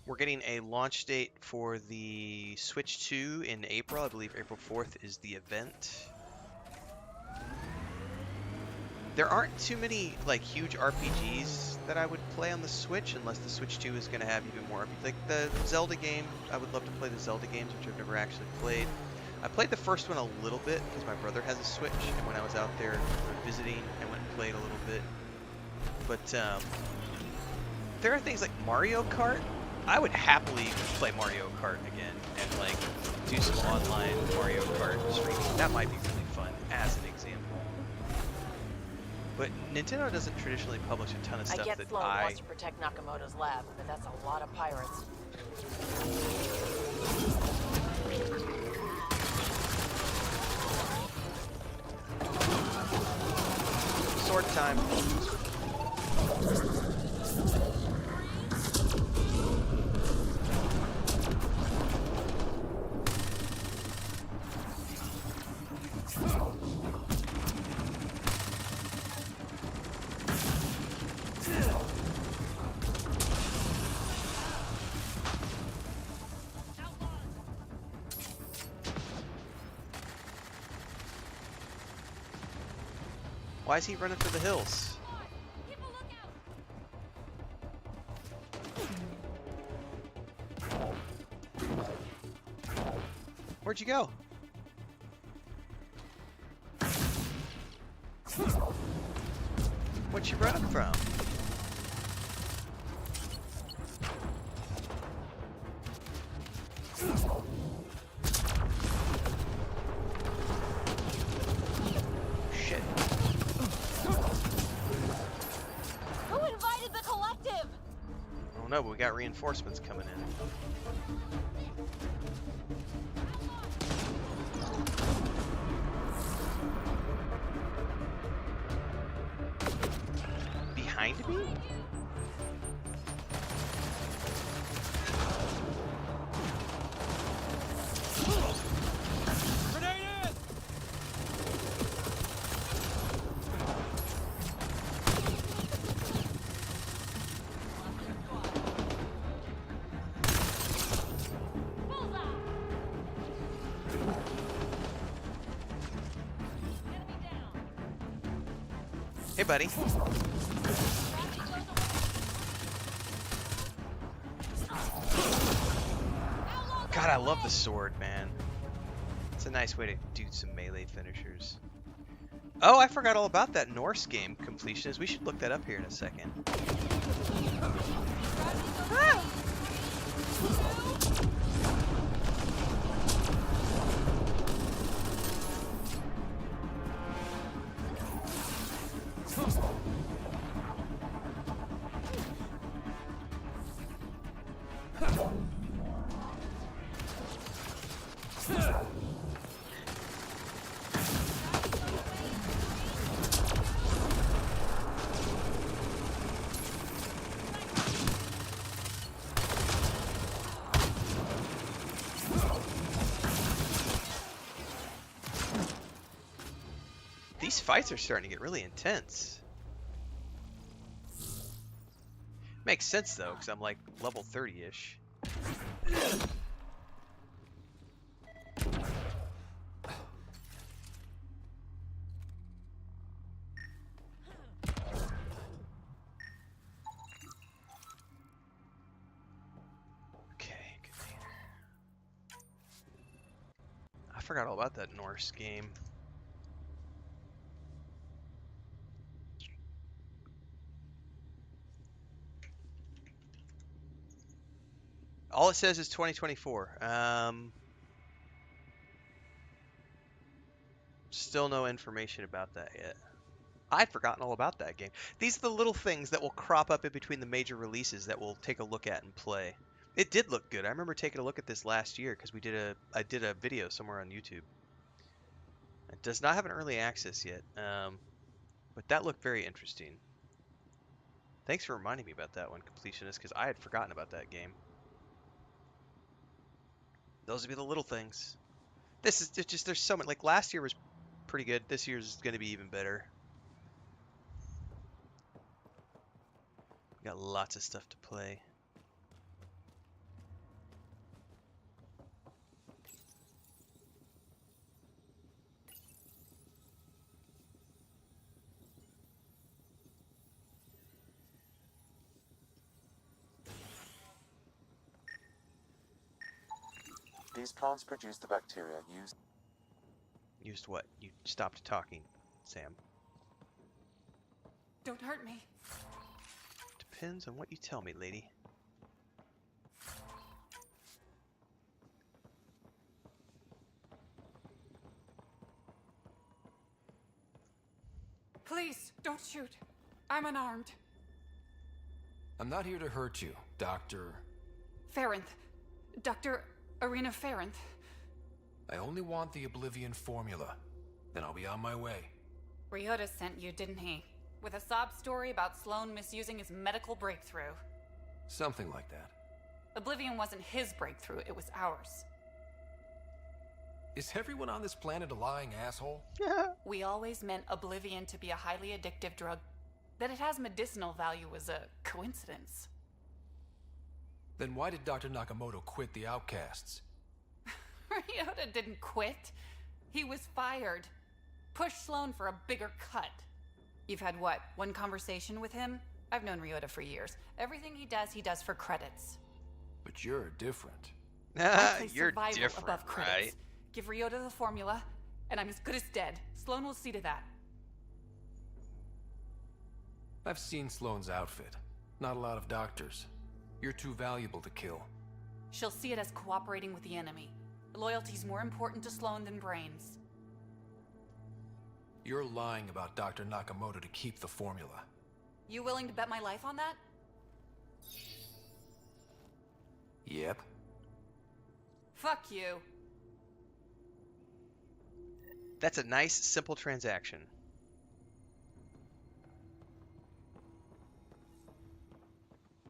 We're getting a launch date for the Switch 2 in April. I believe April 4th is the event. There aren't too many like huge RPGs that I would play on the Switch unless the Switch 2 is going to have even more RPGs. Like the Zelda game, I would love to play the Zelda games, which I've never actually played. I played the first one a little bit because my brother has a Switch, and when I was out there visiting, I went and played a little bit. But there are things like Mario Kart. I would happily play Mario Kart again and like do some online Mario Kart streaming. That might be really fun as an example. But Nintendo doesn't traditionally publish a ton of stuff I that get Sloan wants to protect Nakamoto's lab, but that's a lot of pirates. Sword time. Why is he running for the hills? Where'd you go? What'd you run from? Shit. Who invited the collective? Oh no, but we got reinforcements coming in. Behind me? Hey, buddy. God, I love the sword, man. It's a nice way to do some melee finishers. Oh, I forgot all about that Norse game, Completionist. We should look that up here in a second. Ah! These fights are starting to get really intense. Makes sense though, because I'm like level 30-ish. Okay, container. I forgot all about that Norse game. All it says is 2024. Still no information about that yet. I'd forgotten all about that game. These are the little things that will crop up in between the major releases that we'll take a look at and play. It did look good. I remember taking a look at this last year because I did a video somewhere on YouTube. It does not have an early access yet, but that looked very interesting. Thanks for reminding me about that one, Completionist, because I had forgotten about that game. Those would be the little things. This is just, there's so much. Like last year was pretty good. This year's going to be even better. Got lots of stuff to play. These plants produce the bacteria used. Used what? You stopped talking, Sam. Don't hurt me. Depends on what you tell me, lady. Please, don't shoot. I'm unarmed. I'm not here to hurt you, Dr. Ferenth. Dr. Arena Ferenth. I only want the Oblivion formula. Then I'll be on my way. Ryota sent you, didn't he? With a sob story about Sloan misusing his medical breakthrough. Something like that. Oblivion wasn't his breakthrough, it was ours. Is everyone on this planet a lying asshole? We always meant Oblivion to be a highly addictive drug. That it has medicinal value was a coincidence. Then why did Dr. Nakamoto quit the Outcasts? Ryota didn't quit. He was fired. Pushed Sloan for a bigger cut. You've had what, one conversation with him? I've known Ryota for years. Everything he does for credits. But you're different. I place You're survival different, above credits. right? Give Ryota the formula, and I'm as good as dead. Sloan will see to that. I've seen Sloane's outfit. Not a lot of doctors. You're too valuable to kill. She'll see it as cooperating with the enemy. Loyalty's more important to Sloan than brains. You're lying about Dr. Nakamoto to keep the formula. You willing to bet my life on that? Yep. Fuck you. That's a nice, simple transaction.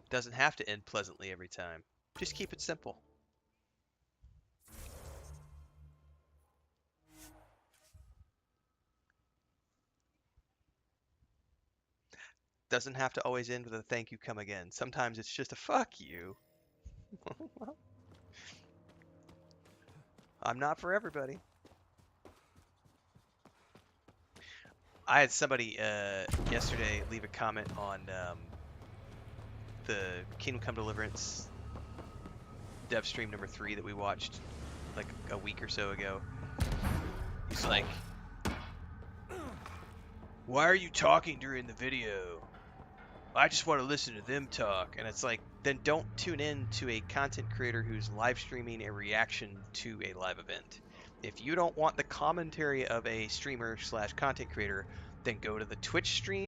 Doesn't have to end pleasantly every time. Just keep it simple. Doesn't have to always end with a thank you, come again. Sometimes it's just a fuck you. I'm not for everybody. I had somebody yesterday leave a comment on the Kingdom Come Deliverance dev stream number 3 that we watched like a week or so ago. He's like, "Why are you talking during the video? I just want to listen to them talk." And it's like, then don't tune in to a content creator who's live streaming a reaction to a live event. If you don't want the commentary of a streamer / content creator, then go to the Twitch stream